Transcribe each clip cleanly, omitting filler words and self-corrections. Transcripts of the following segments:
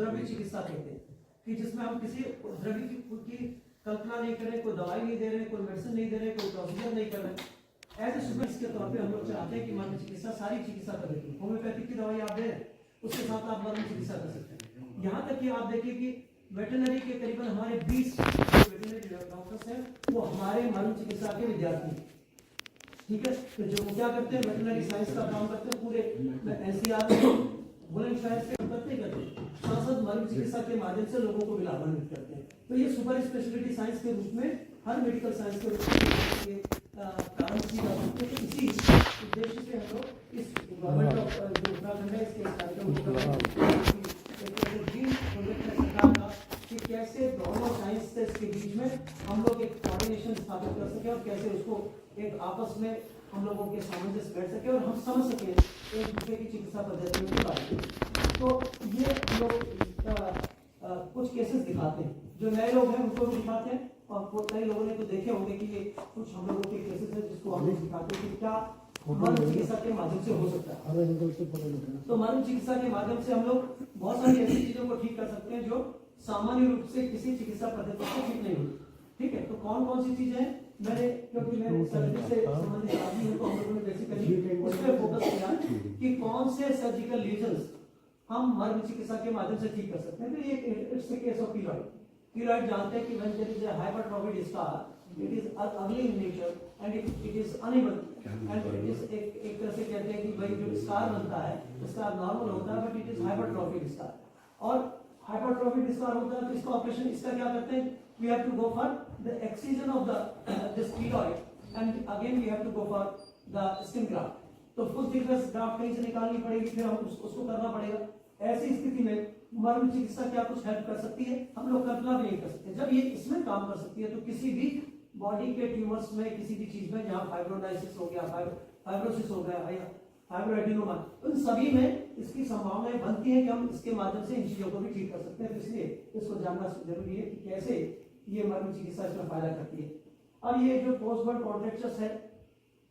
द्रव्य चिकित्सा कहते हैं, कि जिसमें हम किसी द्रव्य की कल्पना नहीं कर रहे, कोई दवाई नहीं दे रहे, कोई मेडिसिन नहीं दे रहे, कोई प्रोसीजर नहीं कर रहे। एज ए सुपर के तौर पे हम लोग चाहते हैं कि मर्म चिकित्सा सारी चिकित्सा पद्धति, होम्योपैथिक की दवाई आप दे रहे हैं, उसके साथ आप मर्म चिकित्सा कर सकते हैं। यहाँ तक कि आप देखिए कि वेटरनरी के करीबन हमारे 20 वेटरनरी डॉक्टर्स हैं, वो हमारे मर्म चिकित्सा के विद्यार्थी हैं। ठीक है, तो जो क्या करते हैं, वेटरनरी साइंस का काम करते हैं, पूरे एनसीआर बुलंदशहर से करते हैं, सांसद मर्म चिकित्सा के माध्यम से लोगों को भी लाभान्वित करते हैं। तो ये सुपर स्पेशलिटी साइंस के रूप में हर मेडिकल साइंस के रूप में प्रारंभ की जा सकती है। इसी उद्देश्य से हम लोग इस गवर्नमेंट ऑफ जो उत्तराखंड है इसके कार्यक्रम सरकार का कि कैसे दोनों साइंस के बीच में हम लोग एक कोऑर्डिनेशन स्थापित कर सके और कैसे उसको एक आपस में हम लोगों के सामंजस्य बैठ सके और हम समझ सके एक दूसरे की चिकित्सा पद्धतियों के बारे में। तो ये लोग कुछ केसेस दिखाते हैं, जो नए लोग हैं उनको भी दिखाते हैं, और कई लोगों ने तो देखे होंगे कि ये कुछ हम लोगों के केसेस हैं जिसको हम लोग दिखाते हैं कि क्या मर्म चिकित्सा के माध्यम से हो सकता है। तो मर्म चिकित्सा के माध्यम से हम लोग बहुत सारी ऐसी चीजों को ठीक कर सकते हैं जो सामान्य रूप से किसी चिकित्सा पद्धति से ठीक नहीं होती। ठीक है, तो कौन कौन सी चीजें हैं, मैंने क्योंकि मैं सर्जरी से संबंधित आदमी हूं, तो हम लोगों ने बेसिकली उस पर फोकस किया कि कौन से सर्जिकल लीजन्स हम मर्म चिकित्सा के माध्यम से ठीक कर सकते हैं। तो ये it's a case of keloid. Keloid जानते हैं कि when there is a hypertrophied scar, it is ugly in nature and it is uneven, and it is एक तरह से कहते हैं कि भाई जो स्कार बनता है स्कार नॉर्मल होता है, but it is hypertrophied scar. और हाइपरट्रॉफिड स्कार होता है तो इसका ऑपरेशन, इसका क्या करते हैं, we have to go for the excision of the this keloid, and again we have to go for the skin graft. तो फुल थिकनेस ग्राफ्ट कहीं से निकालनी पड़ेगी, फिर हम उसको करना पड़ेगा। ऐसी स्थिति में मर्म चिकित्सा क्या कुछ हेल्प कर सकती है, हम लोग कल्पना भी नहीं कर सकते। जब ये इसमें काम कर सकती है तो किसी भी बॉडी के ट्यूमर्स में, किसी भी चीज में जहाँ फाइब्रोडाइसिस हो गया, फाइब्रोसिस हो गया या फाइब्रोएडिनोमा, उन सभी में इसकी संभावनाएं बनती है कि हम इसके माध्यम से इन चीजों को भी ठीक कर सकते हैं। तो इसलिए इसको जानना जरूरी है कि कैसे ये मर्म चिकित्सा इसमें फायदा करती है। अब ये जो पोस्ट बर्न कॉन्ट्रैक्चर्स है,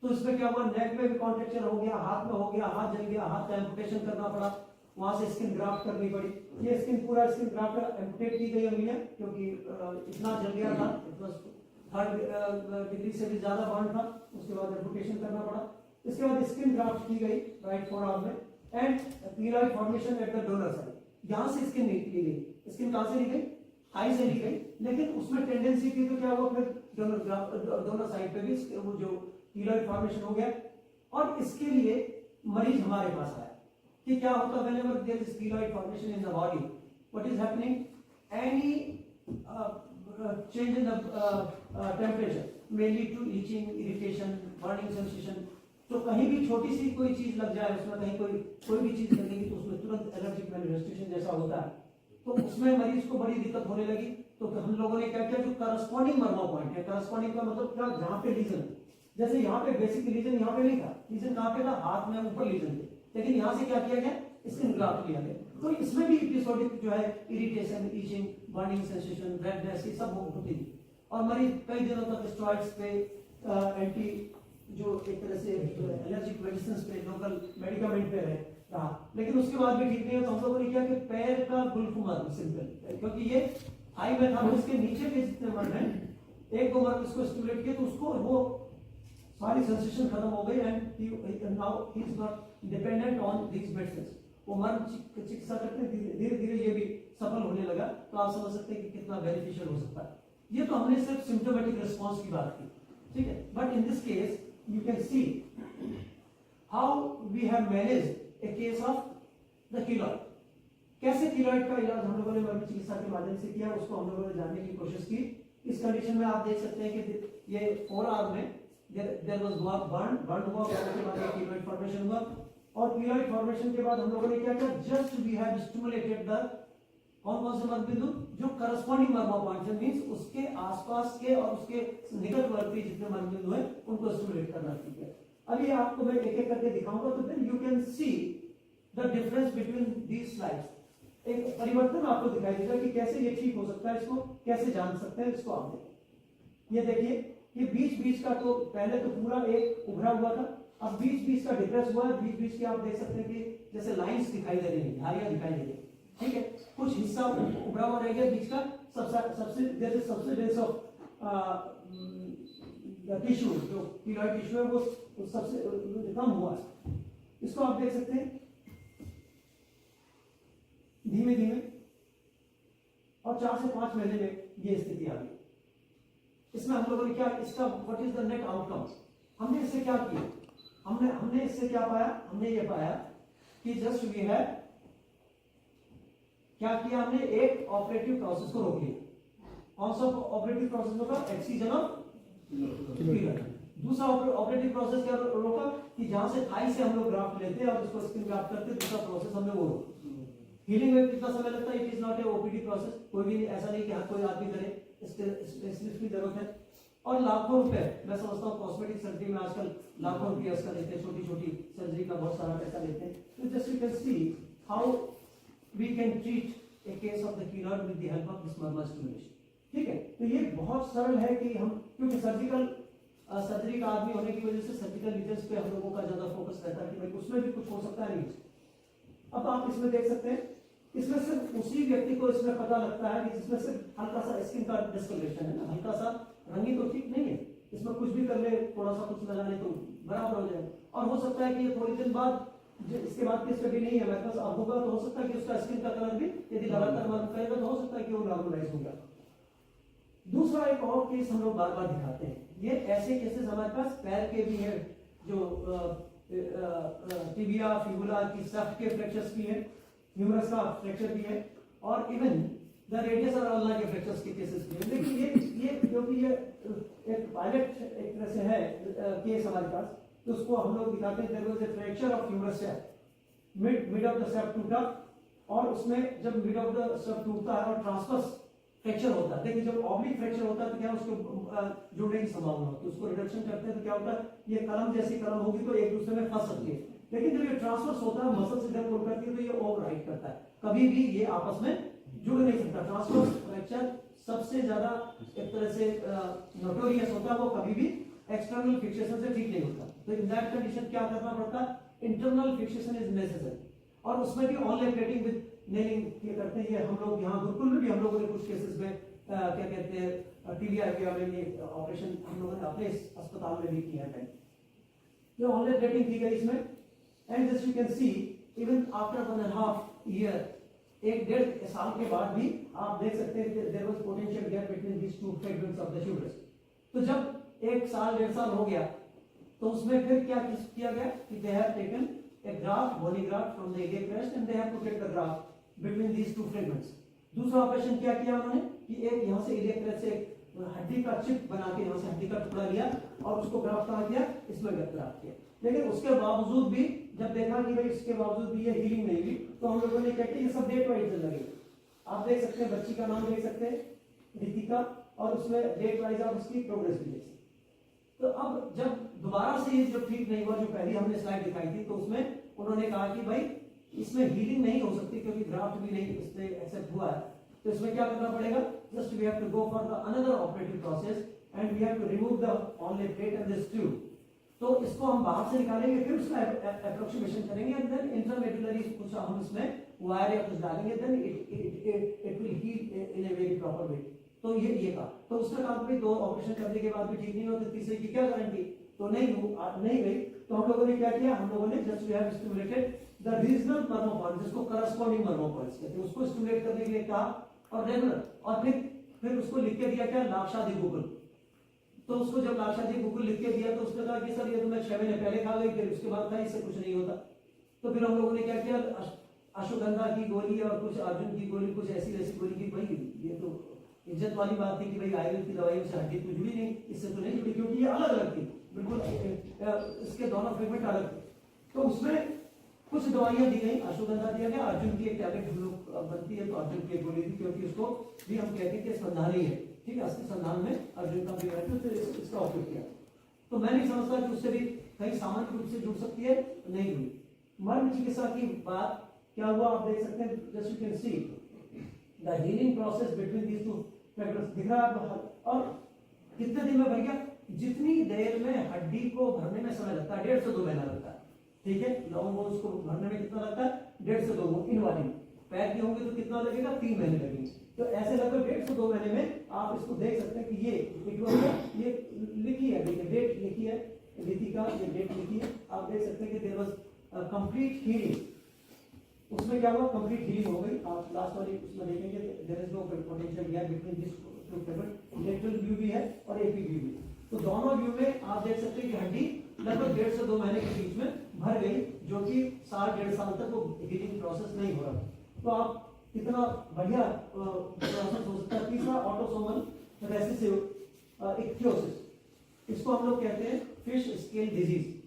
तो इसमें क्या हुआ, नेक में भी कॉन्ट्रैक्चर हो गया, हाथ में हो गया, हाथ जल गया, हाथ का एम्पुटेशन करना पड़ा, वहां से स्किन ग्राफ्ट करनी पड़ी। ये स्किन पूरा स्किन ग्राफ्ट एम्पुटेट की गई हुई है क्योंकि इतना जल गया था, थर्ड डिग्री से भी ज्यादा बर्न था, उसके बाद एम्पुटेशन करना पड़ा। इसके बाद स्किन ग्राफ्ट की गई राइट फोरआर्म में, and keloid formation at the donor side. यहां से स्किन ली गई, स्किन कहां से ली गई, थाई से ली गई, लेकिन उसमें टेंडेंसी थी तो क्या हुआ, फिर डोनर साइड पे भी वो जो कीलॉइड फॉर्मेशन हो गया। और इसके लिए मरीज हमारे पास आया कि क्या होता, whenever there is keloid formation in the body, what is happening, any change in the temperature may lead to itching, irritation, burning sensation। तो कहीं भी छोटी सी कोई चीज लग जाए उसमें, कहीं कोई भी चीज लगेगी तो उसमें तुरंत एलर्जिक मैनिफेस्टेशन जैसा होता है। तो उसमें मरीज को बड़ी दिक्कत होने लगी। तो हम लोगों ने क्या किया, जो करस्पॉन्डिंग मर्मा पॉइंट है, करस्पॉन्डिंग का मतलब क्या, जहाँ पे लीजन, जैसे यहाँ पे बेसिक लीजन यहाँ पे नहीं था, लीजन कहाँ पे था, हाथ में ऊपर लीजन थे, लेकिन यहाँ से क्या किया गया, स्किन ग्राफ्ट लिया गया। तो इसमें भी एपिसोडिक जो है irritation, itching, burning sensation, redness, ये सब होती थी। और मरीज कई दिनों तक स्टेरॉइड्स पे, एंटी जो एक तरह से एलर्जिक मेडिसिन पे, लोकल मेडिकामेंट पे रहा, लेकिन उसके बाद भी ठीक नहीं है। तो हम लोगों ने किया कि पैर का गुल्फ मर्म, सिंपल, क्योंकि ये थाई में था, उसके नीचे के जितने मर्म हैं, एक दो मर्म इसको स्टिमुलेट किया तो उसको वो सारी सेंसेशन खत्म हो गई, and now he is not dependent on this medicine. वो मर्म चिकित्सा करते धीरे धीरे ये भी सफल होने लगा। तो आप समझ सकते हैं कि कितना बेनिफिशियल हो सकता है। ये तो हमने सिर्फ सिम्टोमेटिक रिस्पॉन्स की बात की, ठीक है, but in this case you can see how we have managed a case of the keloid। कैसे keloid का इलाज हम लोगों ने मर्म चिकित्सा के माध्यम से किया, उसको हम लोगों ने जानने की कोशिश की। इस कंडीशन में आप देख सकते हैं कि ये फोरआर्म में देयर वाज बर्न हुआ, उसके बाद ये keloid फॉर्मेशन हुआ, और keloid फॉर्मेशन के बाद हम लोगों ने क्या किया, just we have stimulated the कौन से मर्म बिंदु, जो करस्पॉन्डिंग मर्मा पॉइंट मींस उसके आसपास के और उसके निकटवर्ती जितने मर्म बिंदु हैं उनको स्टिमुलेट करना। ठीक है, अब ये आपको मैं एक एक करके दिखाऊंगा, तो then you can see the difference between these slides. एक परिवर्तन आपको दिखाई देगा कि कैसे ये ठीक हो सकता है, इसको कैसे जान सकते हैं, इसको आप देखिए। ये देखिए, ये बीच बीच का, तो पहले तो पूरा एक उभरा हुआ था, अब बीच बीच का डिफरेंस हुआ है। बीच बीच की आप देख सकते हैं कि जैसे लाइंस दिखाई दे रही है, धारियां दिखाई दे रही है, ठीक है, कुछ हिस्सा उभरा हुआ रह गया बीच का, सबसे ऑफ टिश्यू, जो कीलॉइड टिश्यू है वो सबसे कम हुआ है। इसको आप देख सकते हैं धीमे धीमे, और 4 से 5 महीने में ये स्थिति आ गई। इसमें हम लोगों ने क्या, इसका what is the net outcome, हमने इससे क्या किया, हमने इससे क्या पाया, हमने ये पाया कि जस्ट वी है क्या किया, हमने एक ऑपरेटिव प्रोसेस को रोक लिया। कौन सा ऑपरेटिव प्रोसेस होगा, एक्सीजन ऑफ कीलॉइड। दूसरा ऑपरेटिव प्रोसेस क्या रोका कि जहां से थाई से हम लोग ग्राफ्ट लेते हैं और उसको स्किन ग्राफ्ट करते हैं, दूसरा प्रोसेस हमने वो रोका। हीलिंग में कितना समय लगता है, it is not a OPD process, कोई भी ऐसा नहीं कि हर कोई आदमी करे, स्पेशलिस्ट की जरूरत है। और लाखों रुपए, मैं समझता हूँ कॉस्मेटिक सर्जरी में आजकल लाखों रुपये इसका लेते हैं, छोटी छोटी सर्जरी का बहुत सारा पैसा लेते हैं। तो just you can see how we can treat a case of the keloid with the help of this मर्मर स्टिमुलेशन। ठीक है, तो ये बहुत सरल है कि हम, क्योंकि सर्जरी का आदमी होने की वजह से सर्जिकल डिटेल्स पे हम लोगों का ज्यादा फोकस रहता है कि भाई उसमें भी कुछ हो सकता है नहीं। अब आप इसमें देख सकते हैं, इसमें सिर्फ उसी व्यक्ति को इसमें पता लगता है कि जिसमें सिर्फ हल्का सा स्किन का डिस्कलरेशन है ना, हल्का सा, रंगी तो ठीक नहीं है, इसमें कुछ भी कर ले, थोड़ा सा कुछ लगा ले तो बराबर हो जाए। और हो सकता है कि ये थोड़ी दिन बाद, इसके बाद की स्टडी नहीं है मेरे पास, अब होगा तो हो सकता है कि उसका स्किन का कलर भी यदि लगातार मर्म करेगा तो हो सकता है कि वो नॉर्मलाइज होगा। दूसरा एक और केस हम लोग बार बार दिखाते हैं, ये ऐसे केसेस हमारे पास पैर के भी है, जो टिबिया फिबुला की सख्त के फ्रैक्चर्स भी है, ह्यूमरस का फ्रैक्चर भी है, और इवन द रेडियस और अल्ना के फ्रैक्चर्स के केसेस भी है। लेकिन ये क्योंकि ये एक पायलट एक तरह से है केस हमारे पास, तो उसको हम लोग दिखाते हैं। There was a fracture of humerus shaft, mid of the shaft टूटा, और उसमें जब मिड ऑफ द शेफ्ट टूटता है और ट्रांसवर्स फ्रैक्चर होता है, देखिए जब ऑब्लिक फ्रैक्चर होता है तो क्या उसको जुड़ने की संभावना होती है, उसको रिडक्शन करते हैं तो क्या होता है, ये कलम जैसी कलम होगी तो एक दूसरे में फंस सकती है। लेकिन जब ये ट्रांसवर्स होता है, मसल से जब पुल करती है तो ये ओवरराइड करता है, कभी भी ये आपस में जुड़ नहीं सकता। ट्रांसवर्स फ्रैक्चर सबसे ज्यादा एक तरह से नोटोरियस होता है, वो कभी भी एक्सटर्नल फिक्सेशन से ठीक नहीं होता। तो इन दैट कंडीशन क्या करना पड़ता है, इंटरनल फिक्सेशन इज नेसेसरी, और उसमें भी ऑनलाइन प्लेटिंग विद नेलिंग ये करते हैं। हम लोग यहाँ गुरुकुल में भी हम लोगों ने कुछ केसेस में क्या कहते हैं टीबीआई में ऑपरेशन हम लोगों ने अपने अस्पताल में भी किया है, जो ऑनलाइन प्लेटिंग की गई इसमें। And just you can see even after 1.5 year, 1.5 साल के बाद भी आप देख सकते हैं कि there was potential gap between these two fragments of the humerus. तो जब 1 साल 1.5 साल हो गया तो उसमें फिर क्या किया गया कि they have taken a graft, bony graft from the iliac crest, and they have to take the graft between these two fragments. दूसरा ऑपरेशन क्या किया उन्होंने कि एक यहाँ से iliac crest से हड्डी का चिप बना के यहाँ से हड्डी का टुकड़ा लिया और उसको ग्राफ्ट कहाँ किया, इसमें ग्राफ्ट किया। लेकिन उसके बावजूद भी जब देखा कि भाई इसके बावजूद भी ये हीलिंग नहीं हुई, तो हम लोगों ने क्या किया, ये सब डेट वाइज लगे। आप देख सकते हैं, बच्ची का नाम देख सकते हैं रितिका, और उसमें डेट वाइज आप उसकी प्रोग्रेस भी देख सकते हैं। तो अब जब दोबारा से ये जब ठीक नहीं हुआ, जो पहले हमने स्लाइड दिखाई थी, तो उसमें उन्होंने कहा कि भाई इसमें हीलिंग नहीं हो सकती क्योंकि ग्राफ्ट भी नहीं इससे एक्सेप्ट हुआ है, तो इसमें क्या करना पड़ेगा, just we have to go for the another operative process and we have to remove the online plate and the screw. तो इसको हम बाहर से निकालेंगे, फिर उसका अप्रोक्सीमेशन करेंगे, एंड देन इंट्रामेडुलरी कुछ हम इसमें वायर या कुछ डालेंगे, then it will heal in a very proper way. तो ये का तो उसने कहा कि 2 ऑपरेशन करने के बाद भी ठीक नहीं होता, तीसरे की क्या गारंटी, तो नहीं गई। तो हम लोगों ने क्या किया, हम लोगों ने just we have stimulated the regional marma point, जिसको करस्पॉन्डिंग मर्मोपॉइंट्स कहते हैं, उसको स्टिमुलेट करने के लिए कहा, और रेगुलर, और फिर उसको लिख के दिया क्या, लाक्षादि गूगल। तो उसको जब लाक्षादि गूगल लिख के दिया तो उसने कहा कि सर ये तो मैं 6 महीने पहले खा गई, फिर उसके बाद था, इससे कुछ नहीं होता। तो फिर हम लोगों ने क्या किया, अश्वगंधा की गोली और कुछ अर्जुन की गोली, कुछ ऐसी गोली की, भाई ये तो इज्जत वाली बात थी कि भाई आयुर्वेद की दवाइयों से हड्डी तो जुड़ी नहीं, इससे तो नहीं जुड़ी, क्योंकि ये अलग अलग थी बिल्कुल, इसके दोनों फ्रेगमेंट अलग थे। तो उसमें कुछ दवाइयां दी गई, अश्वगंधा दिया गया, अर्जुन की एक टैबलेट हम लोग बनती है तो अर्जुन की गोली दी, क्योंकि उसको भी हम कहते हैं कि संधानी है, ठीक है, असली संधान में अर्जुन का भी है, तो इसका उपयोग किया। तो मैं नहीं समझता कि उससे भी कहीं सामान्य रूप से जुड़ सकती है, नहीं हुई। मर्म चिकित्सा की बात क्या हुआ, आप देख सकते हैं, just you can see the healing process between these two fragments दिख रहा है। और कितने दिन में भर गया, जितनी देर में हड्डी को भरने में समय लगता है, 1.5 से 2 महीना लगता है, ठीक है। लोगों को उसको भरने में कितना लगता है, 1.5 से 2 इनवालिंग। पैर के होंगे तो कितना लगेगा, 3 महीने लगेंगे। तो ऐसे लगभग 1.5 से 2 महीने में आप इसको देख सकते हैं कि ये लिखी है, देखिए डेट लिखी है, रीतिका ये डेट लिखी है, आप देख सकते हैं कि देयर वाज कंप्लीट हीलिंग। उसमें क्या हुआ, कंप्लीट हीलिंग हो गई। आप लास्ट वाली उसमें देखेंगे there is no potential gap between this two figure, lateral view भी है और एपी व्यू भी। तो दोनों व्यू में आप देख सकते हैं कि हड्डी लगभग 1.5 से 2 महीने के बीच में भर गई, जो कि 1.5 साल तक वो हीलिंग प्रोसेस नहीं हो रहा। तो आप कितना बढ़िया प्रोसेस हो सकता है। तीसरा ऑटोसोमल रेसेसिव इक्थियोसिस, इसको हम लोग कहते हैं फिश स्केल डिजीज।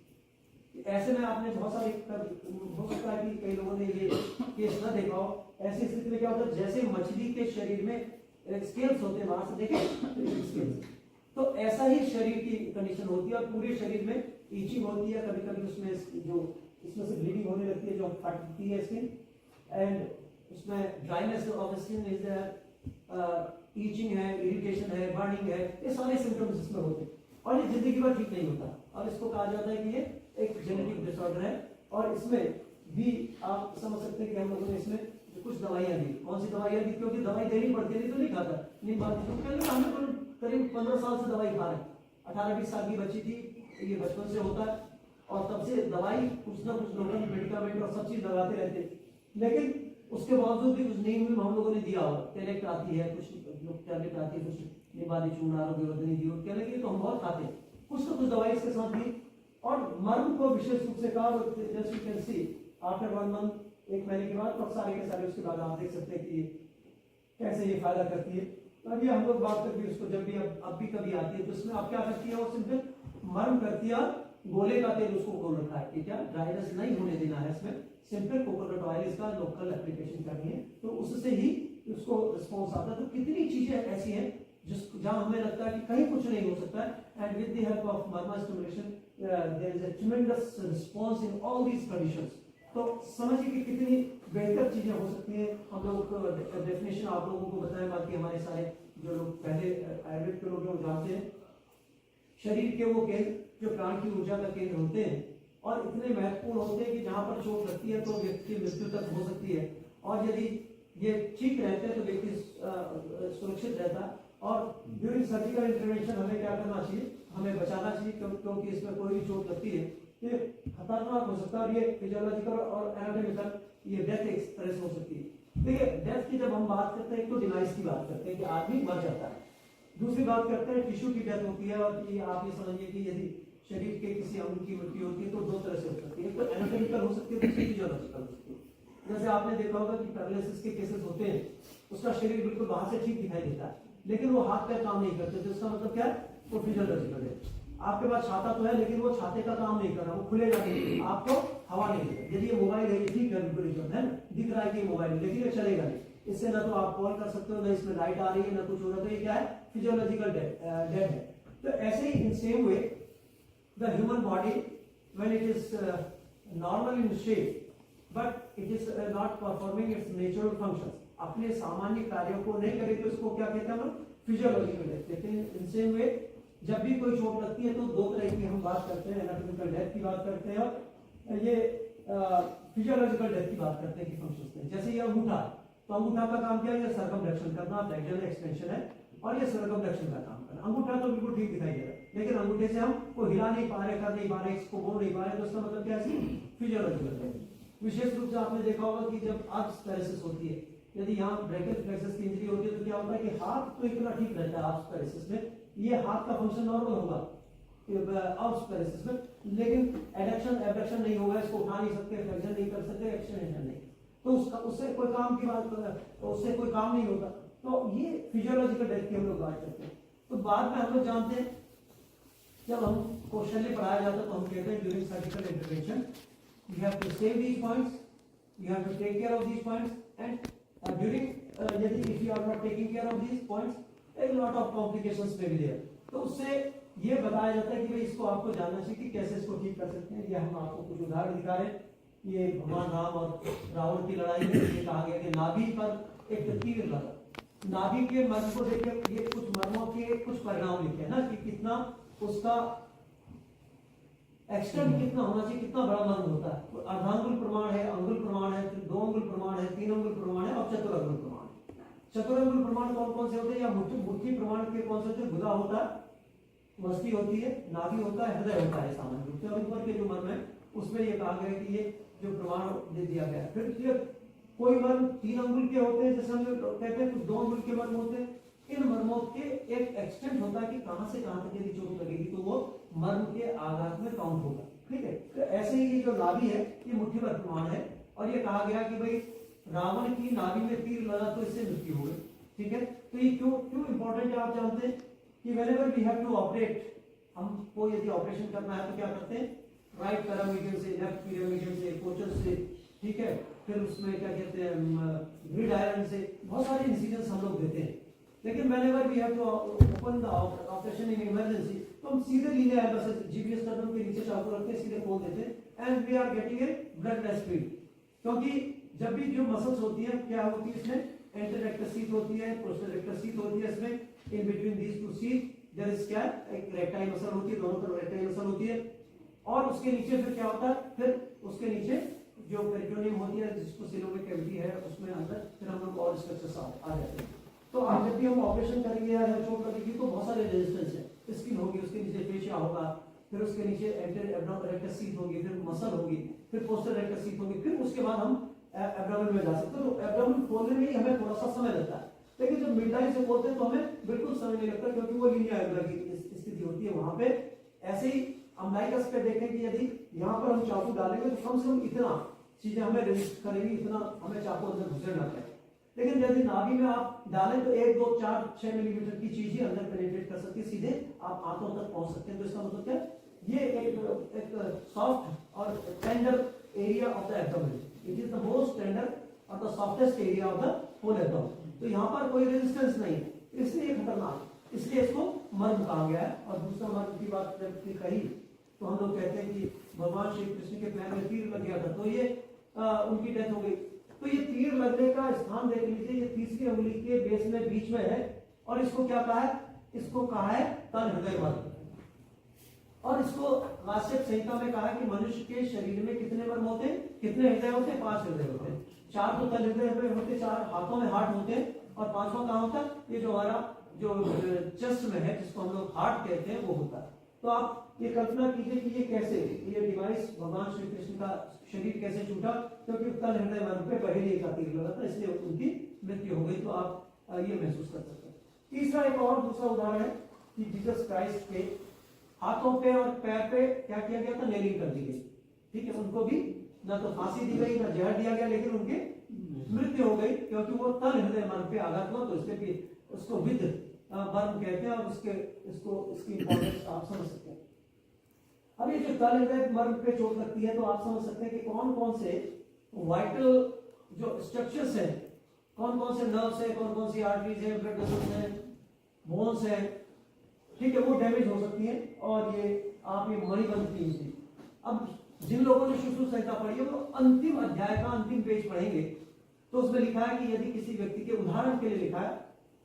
ऐसे में आपने बहुत सारे हो सकता है कि कई लोगों ने ये केस न देखा हो। ऐसी स्थिति में क्या होता है, जैसे मछली के शरीर में स्केल्स होते हैं, वहां से देखें स्केल्स, तो ऐसा ही शरीर की कंडीशन होती है और पूरे शरीर में ईचिंग होती है। कभी कभी उसमें जो इसमें से ब्लीडिंग होने लगती है, जो फटती है स्किन, एंड उसमें dryness of skin is there, itching है, इरिटेशन है, बर्निंग है, ये सारे सिम्टम्स इसमें होते हैं और ये जिंदगी भर ठीक नहीं होता। और इसको कहा जाता है कि ये एक जेनेटिक डिसऑर्डर है। और इसमें भी आप समझ सकते हैं कि हम लोगों ने इसमें कुछ दवाइयां दी। कौन सी दवाइयां दी, क्योंकि दवाई देनी पड़ती है, तो नहीं खाता, नहीं बात हमें करीब 15 साल से दवाई खा रहे हैं। 18-20 साल की बच्ची थी, ये बचपन से होता है और तब से दवाई कुछ ना कुछ लोगों मेडिकामेंट और सब चीज लगाते रहते, लेकिन उसके बावजूद भी कुछ नहीं हुई। हम लोगों ने दिया होगा, टेलेक्ट आती है, कुछ लोग टैबलेट आती है, कुछ निबादी चूर्ण, आरोग्यवर्धनी दी, और कहने तो हम बहुत खाते हैं, कुछ ना कुछ दवाई इसके साथ दी। और मर्म को विशेष रूप से कहा, जैसे you can C after 1 month, 1 महीने के बाद, और सारे के सारे उसके बाद आप देख सकते हैं कि कैसे ये फायदा करती है। अभी हम लोग बात करते हैं उसको, जब भी अब भी कभी आती है तो इसमें आप क्या करती है, वो सिंपल मर्म करती है, गोले का तेल उसको बोल रखा है कि क्या ड्राइनेस नहीं होने देना है, इसमें सिंपल कोकोनट ऑयल इसका लोकल एप्लीकेशन करनी है, तो उससे ही उसको रिस्पॉन्स आता है। तो कितनी चीजें ऐसी हैं जिस जहां हमें लगता है कि कहीं कुछ नहीं हो सकता है, and with the help of मर्मा stimulation there is a tremendous response in all these conditions. तो समझिए कि कितनी बेहतर चीजें हो सकती हैं। हम लोग को डेफिनेशन आप लोगों को बताएं, बाकी हमारे सारे जो लोग पहले आयुर्वेद के लोग हैं वो जानते हैं। शरीर के वो केंद्र जो प्राण की ऊर्जा का केंद्र होते हैं और इतने महत्वपूर्ण होते हैं कि जहां पर चोट लगती है तो व्यक्ति की मृत्यु तक हो सकती है, और यदि ये ठीक रहते हैं तो व्यक्ति सुरक्षित रहता है। और ड्यूरिंग सर्जिकल इंटरवेंशन हमें क्या करना चाहिए, हमें बचाना चाहिए, क्योंकि इसमें कोई भी चोट लगती है ये खतरनाक हो सकता है, और ये फिजियोलॉजिकल और एनाटॉमिकल ये डेथ एक्सप्रेस हो सकती है। देखिए डेथ की जब हम बात करते हैं तो डिवाइस की बात करते हैं कि आदमी मर जाता है, दूसरी बात करते हैं टिश्यू की डेथ होती है। और ये आप ये समझिए कि यदि शरीर के किसी अंग की मृत्यु होती है तो 2 तरह से हो सकती है, तो एनाटॉमिकल हो सकती है, दूसरी फिजियोलॉजिकल हो सकती है। जैसे आपने देखा होगा कि पैरालिसिस के केसेस होते हैं, उसका शरीर बिल्कुल बाहर से ठीक दिखाई देता है लेकिन वो हाथ पैर काम नहीं करते, तो इसका मतलब क्या है, वो फिजियोलॉजिकल है। आपके पास छाता तो है लेकिन वो छाते का काम नहीं कर रहा, वो खुलेगा नहीं, आपको हवा नहीं देगा। यदि ये मोबाइल है, ठीक है, बिल्कुल है ना, दिख रहा है कि मोबाइल, लेकिन ये चलेगा नहीं, इससे ना तो आप कॉल कर सकते हो, ना इसमें लाइट आ रही है, ना कुछ हो रहा है, तो ये क्या है, फिजियोलॉजिकल डेड है। तो ऐसे ही in same way the human body when it is normal in shape but it is not performing its natural functions, अपने सामान्य कार्यों को नहीं करे तो इसको क्या कहते हैं हम, फिजियोलॉजिकल डेथ कहते हैं। इन सेम वे जब भी कोई चोट लगती है तो 2 तरह की हम बात करते हैं, एनाटॉमिकल डेथ की बात करते हैं और ये फिजियोलॉजिकल डेथ की बात करते हैं कि फंक्शंस में। जैसे ये अंगूठा, तो अंगूठा का काम क्या है, ये सर्कमफ्लेक्शन करना, फ्लेक्शन एक्सटेंशन है, और ये सर्कमफ्लेक्शन का काम करना। अंगूठा तो बिल्कुल ठीक दिखाई दे रहा है लेकिन अंगूठे से हम को हिला नहीं पा रहे, कर नहीं पा रहे, इसको बोल नहीं पा रहे, तो इसका मतलब क्या है, फिजियोलॉजिकल डेथ। विशेष रूप से आपने देखा होगा कि जब आर्च पैरालिसिस होती है, यदि यहाँ ब्रैकियल प्लेक्सस की इंजरी होती है तो क्या होता है कि हाथ तो इतना ठीक रहता है आर्च पैरालिसिस में, ये हाथ का फंक्शन नॉर्मल होगा आर्च पैरालिसिस में, लेकिन एडक्शन एबडक्शन नहीं होगा, इसको उठा नहीं सकते, फ्लेक्शन नहीं कर सकते, एक्सटेंशन नहीं, तो उससे कोई काम की बात तो उससे कोई काम नहीं होगा। तो ये फिजियोलॉजिकल डेथ की हम लोग बात करते हैं। तो बाद में हम लोग जानते हैं, जब हम क्वेश्चन में पढ़ाया जाता है तो हम कहते हैं during surgical intervention you have to save these points, you have to take care of these points, and during यदि if you are not taking care of these points एक लॉट ऑफ कॉम्प्लिकेशंस में भी there. तो उससे ये बताया जाता है कि भाई इसको आपको जानना चाहिए कि कैसे इसको ठीक कर सकते हैं। ये हम आपको कुछ उदाहरण दिखा रहे हैं। ये भगवान राम और रावण की लड़ाई में ये कहा गया कि नाभि पर एक तीर लगा, नाभि के मर्म को देखिए, ये कुछ मर्मों के कुछ परिणाम लिखे हैं ना कि कितना उसका एक्स्ट्रा भी कितना होना चाहिए, कितना बड़ा मर्म होता है। अर्धांगुल प्रमाण है, अंगुल प्रमाण है, फिर 2 अंगुल प्रमाण है, 3 अंगुल प्रमाण है और चतुरंगुल प्रमाण। चतुरंगुल प्रमाण कौन कौन से होते हैं, या मुट्ठी प्रमाण के कौन से होते हैं, गुदा होता है, मस्ती होती है, नाभि होता है, हृदय होता है सामान्य रूप से। और ऊपर के जो मर्म है उसमें ये कहा गया कि ये जो प्रमाण दे दिया गया। फिर कोई मर्म 3 अंगुल के होते हैं, जैसे हम कहते हैं, कुछ 2 अंगुल के मर्म होते हैं। इन मर्मों के एक एक्सटेंट होता है कि कहां से कहां तक यदि चोट लगेगी तो वो मर्म के आघात में काउंट होगा। ठीक है, तो ऐसे ही ये जो नाभि है ये मुट्ठी भर प्रमाण है। और ये कहा गया कि भाई रावण की नाभि में तीर लगा तो इससे मृत्यु हो गई। ठीक है, तो ये क्यों इंपॉर्टेंट है आप जानते हैं कि whenever we have to operate, हमको यदि ऑपरेशन करना है तो क्या करते हैं, राइट पैरामीडियम से, लेफ्ट पैरामीडियम से, कोचर से, ठीक है, फिर उसमें क्या कहते हैं ग्रिड आयरन से, बहुत सारे इंसिजन्स हम लोग देते हैं। लेकिन whenever we have to open the operation in emergency तो हम सीधे लीने आए बस जीपीएस कदम के नीचे चाकू रख के सीधे खोल देते हैं and we are getting a blood speed. क्योंकि जब भी जो मसल्स होती है क्या होती है, इसमें एंटेरेक्टर सीट होती है, पोस्टेरेक्टर सीट होती है, इसमें in between these two seat there is क्या, एक रेक्टाइल मसल होती है, दोनों तरफ रेक्टाइल मसल होती है। और उसके नीचे फिर क्या होता है, फिर उसके नीचे जो पेरिटोनियम होती है जिसको सिलोमिक कैविटी है उसमें अंदर फिर हम लोग और स्ट्रक्चर्स आ जाते हैं। तो आप जब भी हम ऑपरेशन करेंगे या चोट लगेगी तो बहुत सारे रेजिस्टेंस है, स्किन होगी, उसके नीचे फेशिया होगा, फिर उसके नीचे एब्डोमेन सीट होगी, फिर मसल होगी, फिर पोस्टर रेक्टस सीट होगी, फिर उसके बाद हम एब्डोमेन में जा सकते हैं। तो एब्डोमेन खोलने में ही हमें थोड़ा सा समय लगता है, लेकिन जब मिडलाइन से खोलते हैं तो हमें बिल्कुल समय नहीं लगता, क्योंकि वो लीनिया एब्डोमेन की स्थिति होती है वहां पे। ऐसे ही अम्लाइकस पे देखें कि यदि यहाँ पर हम चाकू डालेंगे तो कम से कम इतना चीजें हमें रेजिस्ट करेंगी, इतना हमें चाकू अंदर घुसेड़ना पड़ेगा। लेकिन यदि नाभि में आप डालें तो 1, 2, 4, 6 मिलीमीटर की चीज ही अंदर पेनिट्रेट कर सकती है, सीधे आप आंतों तक पहुंच सकते हैं। तो इसका मतलब क्या, ये एक सॉफ्ट और tender area of the abdomen, it is the most tender और the softest area of the whole abdomen. तो यहाँ पर कोई रेजिस्टेंस नहीं है, इसलिए खतरनाक, इसलिए इसको मर्म कहा गया है। और दूसरा मर्म की बात जब कही तो हम लोग कहते हैं कि भगवान श्री कृष्ण के पैर में तीर लग गया था तो ये उनकी डेथ हो गई। तो ये तीर लगने का स्थान देख लीजिए, ये तीसरी उंगली के बेस में बीच में है। और इसको क्या कहा है, इसको कहा है तल हृदय मर्म। और इसको वास्यप संहिता में कहा है कि मनुष्य के शरीर में कितने मर्म होते हैं, कितने हृदय होते हैं, 5 हृदय होते हैं। 4 तो तल हृदय में होते, 4 हाथों में हार्ट होते हैं, और 5वां कहाँ होता है, ये जो हमारा जो चेस्ट में है जिसको हम लोग हार्ट कहते हैं वो होता है। तो आप ये कल्पना कीजिए कि ये कैसे, ये डिवाइस भगवान श्री कृष्ण का शरीर कैसे छूटा, क्योंकि तल हृदय मर्म पे पहले एक तीर लगा था, इसलिए उनकी मृत्यु हो गई। तो आप ये महसूस कर सकते हैं। तीसरा एक और दूसरा उदाहरण है कि जीसस क्राइस्ट के हाथों पे और पैर पे क्या किया गया था, नेलिंग कर दी गई। ठीक है, उनको भी ना तो फांसी दी गई ना जहर दिया गया, लेकिन उनकी मृत्यु हो गई क्योंकि वो तल हृदय मर्म पे आघात हुआ। तो इसलिए उसको विद मर्म कहते हैं, और इसकी इंपॉर्टेंस आप समझ सकते हैं। अब ये जो तल हृदय मर्म पे चोट लगती है तो आप समझ सकते हैं कि कौन कौन से वाइटल जो स्ट्रक्चर्स हैं, कौन कौन से नर्व्स हैं, कौन कौन सी आर्टरीज हैं, ब्लड वेसल्स हैं, बोन्स हैं, ठीक है, वो डैमेज हो सकती है। और ये आप ये मणिबंध कीजिए। अब जिन लोगों ने शिशु संहिता पढ़ी है वो अंतिम अध्याय का अंतिम पेज पढ़ेंगे तो उसमें लिखा है कि यदि किसी व्यक्ति के, उदाहरण के लिए लिखा है,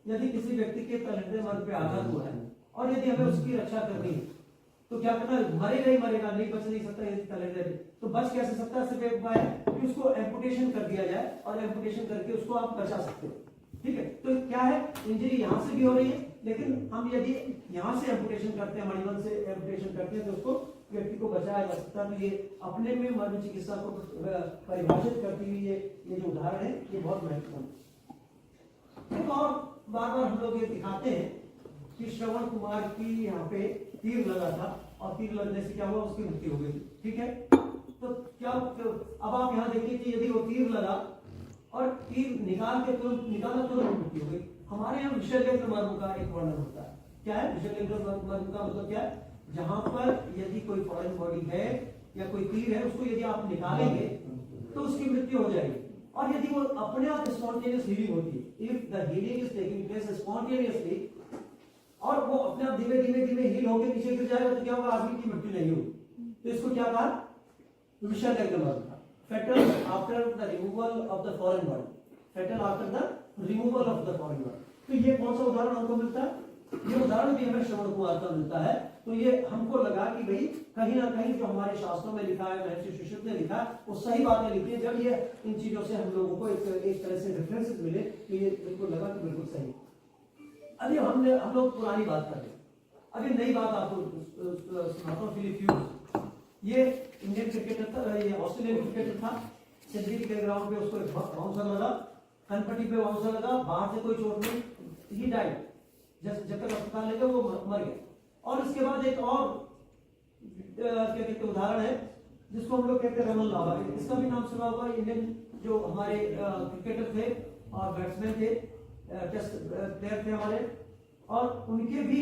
यदि किसी व्यक्ति के तल हृदय मर्म पे आघात हुआ है और यदि हमें उसकी रक्षा करनी है तो क्या करना है, मरेगा ही मरेगा, नहीं बच नहीं सकता यदि तल हृदय, तो बच कैसे सकता है, सिर्फ एक उपाय है कि उसको एम्पुटेशन कर दिया जाए, और एम्पुटेशन करके उसको आप बचा सकते हो। ठीक है, तो क्या है, इंजरी यहाँ से भी हो रही है, लेकिन हम यदि यहाँ से एम्पुटेशन करते हैं, मणिबंध से एम्पुटेशन करते हैं तो उसको व्यक्ति को बचाया जा सकता है। तो ये अपने में मर्म चिकित्सा को परिभाषित करती हुई ये जो उदाहरण है ये बहुत महत्वपूर्ण है। एक और बार बार हम लोग ये दिखाते हैं कि श्रवण कुमार की यहाँ पे तीर लगा था और तीर लगने से क्या हुआ, उसकी मृत्यु हो गई। ठीक है, तो क्या अब आप यहाँ देखिए कि यदि वो तीर लगा और तीर निकाला तुरंत मृत्यु हो गई। हमारे यहाँ विषयलिंग मर्म का एक वर्णन होता है। क्या है विषयलिंग मर्म का मतलब क्या है, जहां पर यदि कोई फॉरेन बॉडी है या कोई तीर है, उसको यदि आप निकालेंगे तो उसकी मृत्यु हो जाएगी। और यदि वो अपने आप स्पॉन्टेनियस हीलिंग होती है, if the healing is taking place spontaneously, और वो अपने आप धीमे धीमे धीमे हील होकर नीचे गिर जाएगा तो क्या होगा, आदमी की मृत्यु नहीं होगी। तो इसको क्या कहा, विषयलिंग मर्म था। Fatal after the removal of the foreign body, fatal after the removal of the foreign body. तो ये कौन सा उदाहरण हमको मिलता है, ये उदाहरण भी हमें श्रवण कुमार का मिलता है तो ये हमको लगा कि भाई कहीं ना कहीं जो हमारे शास्त्रों में लिखा है, महर्षि सुश्रुत ने लिखा, वो सही बातें लिखी है। जब ये इन चीजों से हम लोगों को एक तरह से रेफरेंसेस मिले तो ये बिल्कुल लगा कि बिल्कुल सही। अभी हम लोग पुरानी बात कर रहे हैं, अभी नई बात आपको सुनाता हूँ। फिलिप ह्यूज, ये इंडियन क्रिकेटर था, ये ऑस्ट्रेलियन क्रिकेटर था। सिडनी प्लेग्राउंड पे उसको बाउंसर लगा, कनपट्टी पे बाउंसर लगा, बाहर से कोई चोट नहीं, ही डाइड। जब तक अस्पताल ले गए वो मर गए। और इसके बाद एक और क्या कहते उदाहरण है जिसको हम लोग कहते हैं रमन लावा, इसका भी नाम सुना होगा। इंडियन जो हमारे क्रिकेटर थे और बैट्समैन थे, टेस्ट प्लेयर थे हमारे, और उनके भी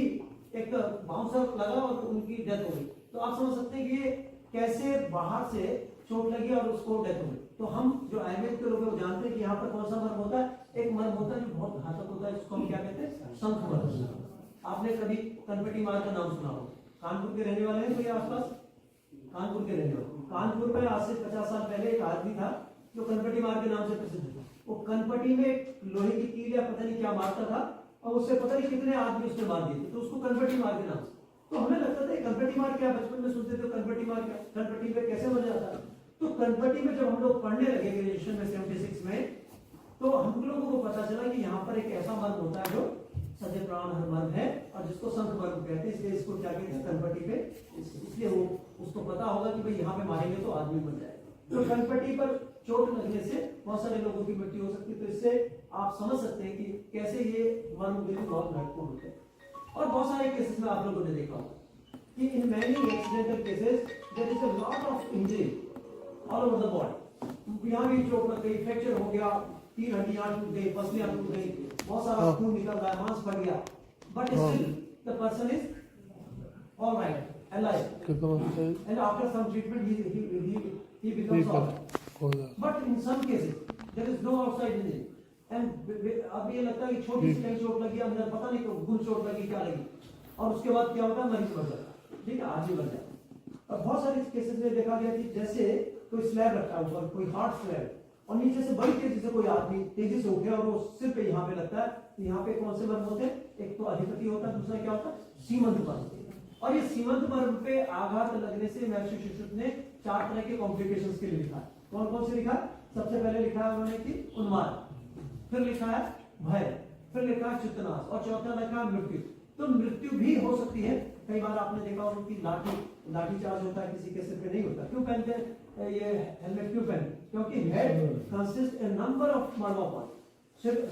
एक बाउंसर लगा और उनकी डेथ हो गई। तो आप समझ सकते हैं कि ये कैसे बाहर से चोट लगी और उसको डेथ हो गई। तो हम जो आयुर्वेद के लोग हैं वो जानते हैं कि यहाँ पर कौन सा मर्म होता है। एक मर्म होता है जो बहुत घातक होता है, जिसको हम क्या कहते हैं, शंख मर्म। आपने कभी कनपटी मार का नाम सुना हो? कानपुर के रहने वाले हैं कोई आसपास? कानपुर के रहने वाले। कानपुर में आज से 50 साल पहले एक आदमी था जो कनपटी मार के नाम से प्रसिद्ध था। वो कनपटी में लोहे की कील या पता नहीं क्या मारता था और उससे पता नहीं कितने आदमी उसने मार दिए थे, तो उसको कनपटी मार के नाम से। तो हमें लगता था कनपटी मार क्या, बचपन में सुनते थे कनपटी मार क्या, कनपटी पे कैसे मर जाता। तो कनपटी में जब हम लोग पढ़ने लगे ग्रेजुएशन में 76 में, तो हम लोगों को पता चला कि यहाँ पर एक ऐसा मर्म होता है जो सदे प्राण हर मर्म है और जिसको शंख मर्म कहते हैं। इसलिए इसको क्या कहते हैं, कनपटी पे, इसलिए वो उसको पता होगा कि भाई यहाँ पे मारेंगे तो आदमी मर जाएगा। तो कनपटी पर चोट लगने से बहुत सारे लोगों की मृत्यु हो सकती है। तो इससे आप समझ सकते हैं कि कैसे ये मर्म बिल्कुल बहुत महत्वपूर्ण होते हैं। और बहुत सारे केसेस में आप लोगों ने देखा होगा कि in many accidental cases there is a lot of injury all over the body. यहाँ भी चोट लग गई, फ्रैक्चर हो गया, 3 हड्डियां टूट गई, पसलियां टूट गई, बहुत सारा खून निकल रहा है, मांस फट गया, but still the person is all right, alive, and after some treatment he becomes all right. But in some cases there is no outside injury, and अब ये लगता है कि छोटी सी कहीं चोट लगी, अंदर पता नहीं गुण चोट लगी क्या लगी, और उसके बाद क्या होता है, मरीज मर जाता है, ठीक है, आदमी मर जाता है। और बहुत सारे केसेस में देखा गया कि जैसे कोई स्लैब रखा है ऊपर, कोई हार्ड स्लैब, और नीचे से बड़ी तेजी से कोई आदमी तेजी से उठे और वो सिर पे यहाँ पे लगता है। तो यहाँ पे कौन से मर्म होते हैं, एक तो अधिपति होता है, दूसरा क्या होता है, सीमंत मर्म। और ये सीमंत मर्म पे आघात लगने से महर्षि सुश्रुत ने 4 तरह के कॉम्प्लिकेशंस के लिए लिखा है। कौन कौन से लिखा? सबसे पहले लिखा है उन्होंने कि उन्माद, फिर लिखा है भय, फिर लिखा है चित्तनाश, और चौथा लिखा है मृत्यु। तो मृत्यु भी हो सकती है। कई बार आपने देखा उनकी लाठी चार्ज होता है, किसी के सिर पे नहीं होता। क्यों पहनते हैं ये हेलमेट, क्यों पहनते? क्योंकि head consist A number of मर्म पॉइंट।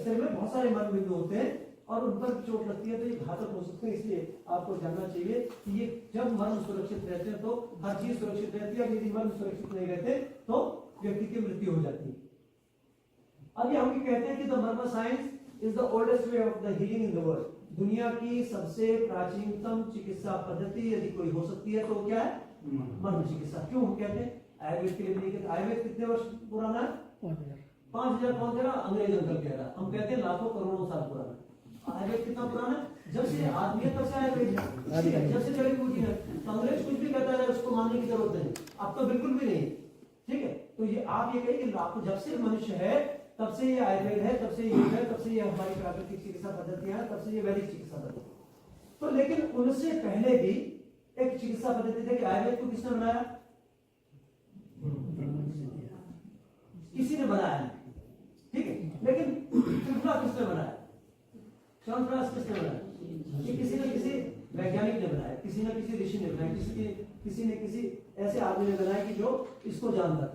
सिर में बहुत सारे मर्म बिंदु होते हैं और उन पर चोट लगती है तो ये घातक हो सकते हैं। इसलिए आपको जानना चाहिए कि ये जब मर्म सुरक्षित रहते हैं तो हर चीज सुरक्षित रहती है, यदि मर्म सुरक्षित नहीं रहते तो व्यक्ति की मृत्यु हो जाती है। अभी हम कहते हैं कि द मर्म science is the oldest way of the healing in the world. दुनिया की सबसे प्राचीनतम चिकित्सा पद्धति यदि कोई हो सकती है तो क्या है, मर्म चिकित्सा। क्यों हम कहते हैं? आयुर्वेद के लिए नहीं कहते। आयुर्वेद कितने वर्ष पुराना है? 5000 कौन कह रहा? अंग्रेज अंकल कह रहा। हम कहते हैं लाखों करोड़ों साल पुराना। आयुर्वेद कितना पुराना है? जब से आदमी है तब से आयुर्वेद है, जब से जड़ी बूटी है। तो अंग्रेज कुछ भी कहता है उसको मानने की जरूरत नहीं, अब तो बिल्कुल भी नहीं, ठीक है। तो ये आप ये कहिए कि लाखों, जब से मनुष्य है तब से ये आयुर्वेद है, तब से ये है, तब से ये हमारी प्राकृतिक चिकित्सा पद्धतियां हैं, तब से ये वैदिक चिकित्सा पद्धति। तो लेकिन उनसे पहले भी एक चिकित्सा पद्धति थी कि आयुर्वेद को किसने बनाया? किसी ने बनाया है, ठीक है। लेकिन त्रिफला किसने बनाया? च्यवनप्राश किसने बनाया? ये किसी न किसी वैज्ञानिक ने बनाया, किसी न किसी ऋषि ने बनाया, किसी ने किसी ऐसे आदमी ने बनाया कि जो इसको जानता।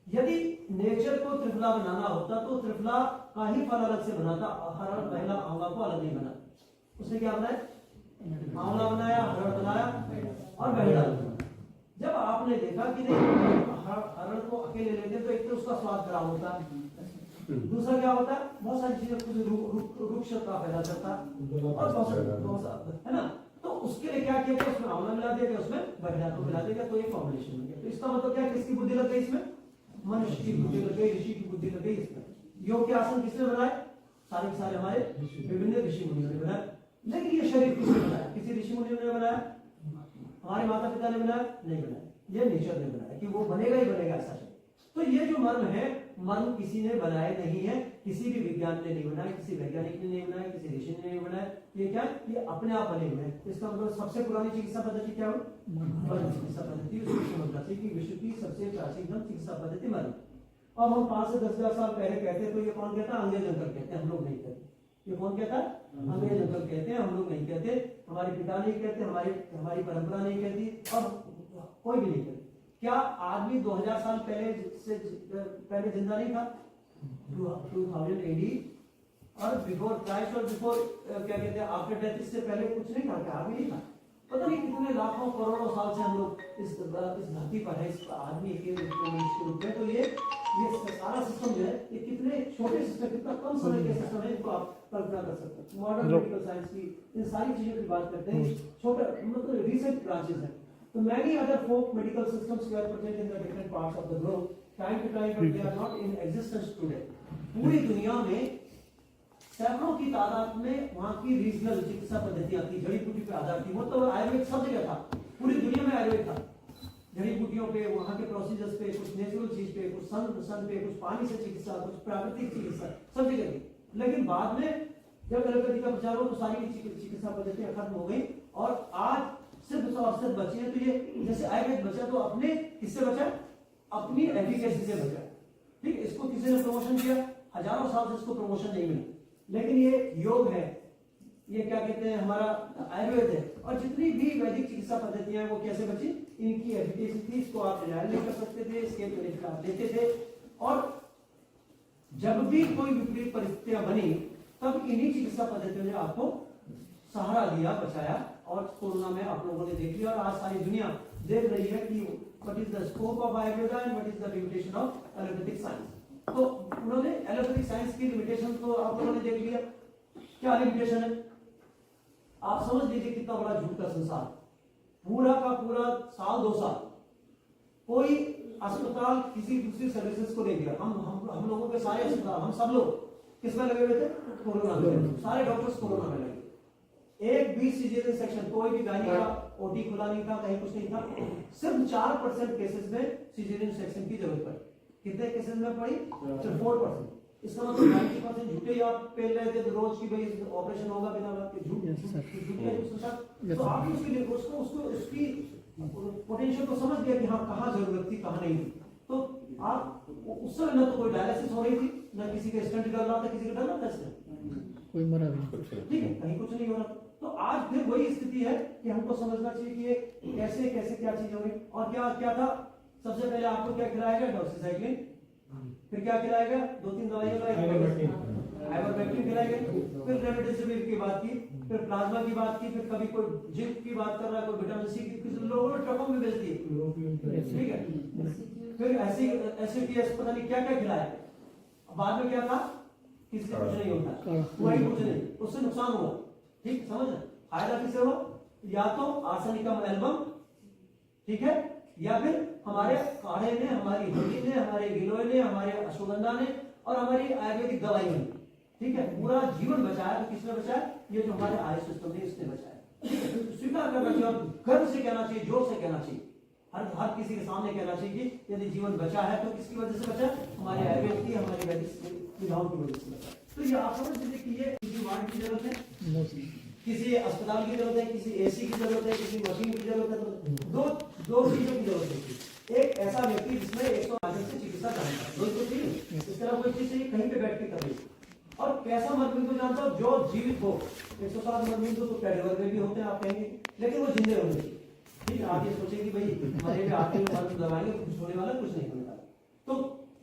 यदि नेचर को त्रिफला बनाना होता तो त्रिफला का ही फल अलग से बनाता, हरा पहला आंवला को अलग नहीं बना। उसने क्या बनाया? आंवला बनाया, हरड़ बनाया और बहेड़ा बनाया। जब आपने देखा कि नहीं हरड़ को अकेले लेते तो एक तो उसका स्वाद खराब होता है, दूसरा क्या होता है, बहुत सारी चीजें रुक्षता पैदा करता और बहुत है ना। तो उसके लिए क्या किया, उसमें आंवला मिला दिया, उसमें बहेड़ा को मिला दिया, तो ये कॉम्बिनेशन हो गया। तो इसका मतलब क्या, किसकी बुद्धि लग गई इसमें? मनुष्य की बुद्धि लग गई, ऋषि की बुद्धि लग गई इसमें। योग के आसन किसने बनाए? सारे के सारे हमारे विभिन्न ऋषि मुनियों ने बनाया। लेकिन ये शरीर किसने बनाया? किसी ऋषि मुनियों ने बनाया? हमारे माता पिता ने बनाया? नहीं बनाया। ये नेचर ने बनाया कि वो बनेगा ही बनेगा ऐसा शरीर। तो ये जो मर्म है मर्म किसी ने बनाए नहीं है, किसी भी विज्ञान ने नहीं बनाया, किसी वैज्ञानिक ने नहीं बनाया, किसी ऋषि ने नहीं बनाया। ये क्या, ये अपने आप बने हुए हैं। इसका मतलब सबसे पुरानी चिकित्सा पद्धति क्या हो, मर्म चिकित्सा पद्धति। उसको समझना चाहिए कि विश्व की सबसे प्राचीन चिकित्सा पद्धति मर्म। अब हम 5 से 10,000 साल पहले कहते तो ये कौन कहता, अंग्रेज अंकल कहते हैं, हम लोग नहीं कहते। ये कौन कहता, अंग्रेज अंकल कहते हैं, हम लोग नहीं कहते, हमारे पिता नहीं कहते, हमारी परंपरा नहीं कहती, और कोई भी नहीं कहते। क्या आदमी 2000 साल पहले जिंदा नहीं था? 2000 AD और बिफोर क्राइस्ट और बिफोर क्या कहते हैं आफ्टर डेथ, इससे पहले कुछ नहीं था क्या? आदमी नहीं था। पता नहीं कितने लाखों करोड़ों साल से हम लोग इस धरती पर है, इस आदमी के रूप में। तो ये सारा सिस्टम जो है, ये कितने छोटे सिस्टम, कितना कम समय के सिस्टम है, इनको आप कल्पना कर सकते हैं। मॉडर्न मेडिकल साइंस की इन सारी चीजों की बात करते हैं, छोटा मतलब रिसेंट ब्रांचेस है। So many other folk medical systems were present in the different parts of the globe, time to time, but they are not in existence today. पूरी दुनिया में सैकड़ों की तादाद में वहाँ की रीजनल चिकित्सा पद्धतियाँ थी, जड़ी बूटी पे आधार थी। वो तो आयुर्वेद सब जगह था, पूरी दुनिया में आयुर्वेद था। जड़ी बूटियों पे, वहाँ के प्रोसीजर्स पे, कुछ नेचुरल चीज पे, कुछ सन पे, कुछ पानी से चिकित्सा, कुछ प्राकृतिक चिकित्सा, सब जगह थी। लेकिन बाद में जब एलोपैथी का प्रचार हो तो सारी चिकित्सा पद्धतियाँ खत्म हो गई और आज सिर्फ और सिर्फ बचे हैं। तो ये जैसे आयुर्वेद बचा तो अपने किससे बचा, अपनी एफिकेसी से बचा। ठीक, इसको किसी ने प्रमोशन किया, हजारों साल से इसको प्रमोशन नहीं मिला। लेकिन ये योग है, ये क्या कहते हैं, हमारा आयुर्वेद है। और जितनी भी वैदिक चिकित्सा पद्धतियां हैं वो कैसे बची, इनकी एफिकेसी थी। इसको आप डिनाइल नहीं कर सकते थे, इसके बेनिफिट आप देते थे। और जब भी कोई विपरीत परिस्थितियां बनी तब इन्हीं चिकित्सा पद्धतियों ने आपको सहारा दिया, बचाया। और कोरोना में आप लोगों ने देख लिया और आज सारी दुनिया देख रही है कि what is the scope of Ayurveda and what is the limitation of allopathic science. तो उन्होंने एलोपैथिक साइंस की लिमिटेशन तो आप लोगों ने देख लिया, क्या लिमिटेशन है आप समझ लीजिए। कितना बड़ा झूठ का संसार, पूरा का पूरा साल 2 साल कोई अस्पताल किसी दूसरी सर्विसेज को नहीं दिया। हम लोगों के सारे अस्पताल, हम सब लोग किसमें लगे हुए थे, कोरोना में। सारे डॉक्टर्स कोरोना में लगे। एक भी सिजेरियन सेक्शन, कोई भी गायनी का ओटी खुला नहीं था, कहीं कुछ नहीं था। सिर्फ 4% केसेस में सिजेरियन सेक्शन की जरूरत पड़ी। कितने केसेस में पड़ी, सिर्फ 4%। इसका मतलब 90% झूठे ही आप पेल रहे थे रोज की, भाई ऑपरेशन होगा बिना बात के, झूठ। तो आपने उसकी पोटेंशियल को समझ लिया कि हाँ कहाँ जरूरत थी, कहाँ नहीं थी। तो आप उस समय न तो कोई डायलिसिस हो रही थी, न किसी का स्टंट कर रहा था, किसी का डर रहा था, कोई मरा नहीं, ठीक है, कहीं कुछ नहीं हो रहा। तो आज फिर वही स्थिति है कि हमको समझना चाहिए कि ये कैसे कैसे क्या चीज होगी। और क्या था, सबसे पहले आपको क्या खिलाया गया, डॉक्सीसाइक्लिन। फिर क्या खिलाया गया, 2-3 दवाइयां आइवरमेक्टिन खिलाया गया। फिर रेमडेसिविर की बात की, फिर प्लाज्मा की बात की, फिर कभी कोई जिंक की बात कर रहा है, कोई विटामिन सी की, किसी लोगों ने ट्रकों में बेच दिए, ठीक है। फिर एसिडिटी पता नहीं क्या क्या खिलाया। बाद में क्या था, किसी से कुछ नहीं होता, कोई कुछ नहीं, उससे नुकसान हुआ। ठीक, समझ, फायदा किसे हुआ, या तो आर्सेनिकम एल्बम, ठीक है, या फिर हमारे काढ़े ने, हमारी हल्दी ने, हमारे गिलोय ने, हमारे अश्वगंधा ने और हमारी आयुर्वेदिक दवाई ने, ठीक है, पूरा जीवन बचाया। तो किसने बचाया, ये जो हमारे आयुष सिस्टम ने, इसने बचाया। स्वीकार करना चाहिए और गर्व से कहना चाहिए, जोर से कहना चाहिए, हर किसी के सामने कहना चाहिए कि यदि जीवन बचा है तो किसकी वजह से बचा, हमारे आयुर्वेद की, हमारी वैदिक विधाओं की वजह से बचा। तो ये आप समझ लीजिए कि ये किसी वार्ड की जरूरत है, किसी अस्पताल की जरूरत है, किसी एसी की जरूरत है, किसी मशीन की जरूरत है। तो दो चीजों की जरूरत है। एक ऐसा व्यक्ति जिसमें 108 से चिकित्सा जानता है, दो तो चाहिए, इस तरह कोई चीज चाहिए कहीं पे बैठ के कर ली। और कैसा मरमिंदु जानता हो, जो जीवित हो। 107 मरमिंदु तो कैडेवर में भी होते हैं आप कहेंगे, लेकिन वो जिंदे होंगे। ठीक है, आप ये सोचेंगे कि भाई हमारे पे आते हैं मर्म दबाएंगे, कुछ होने वाला, कुछ नहीं होने वाला। तो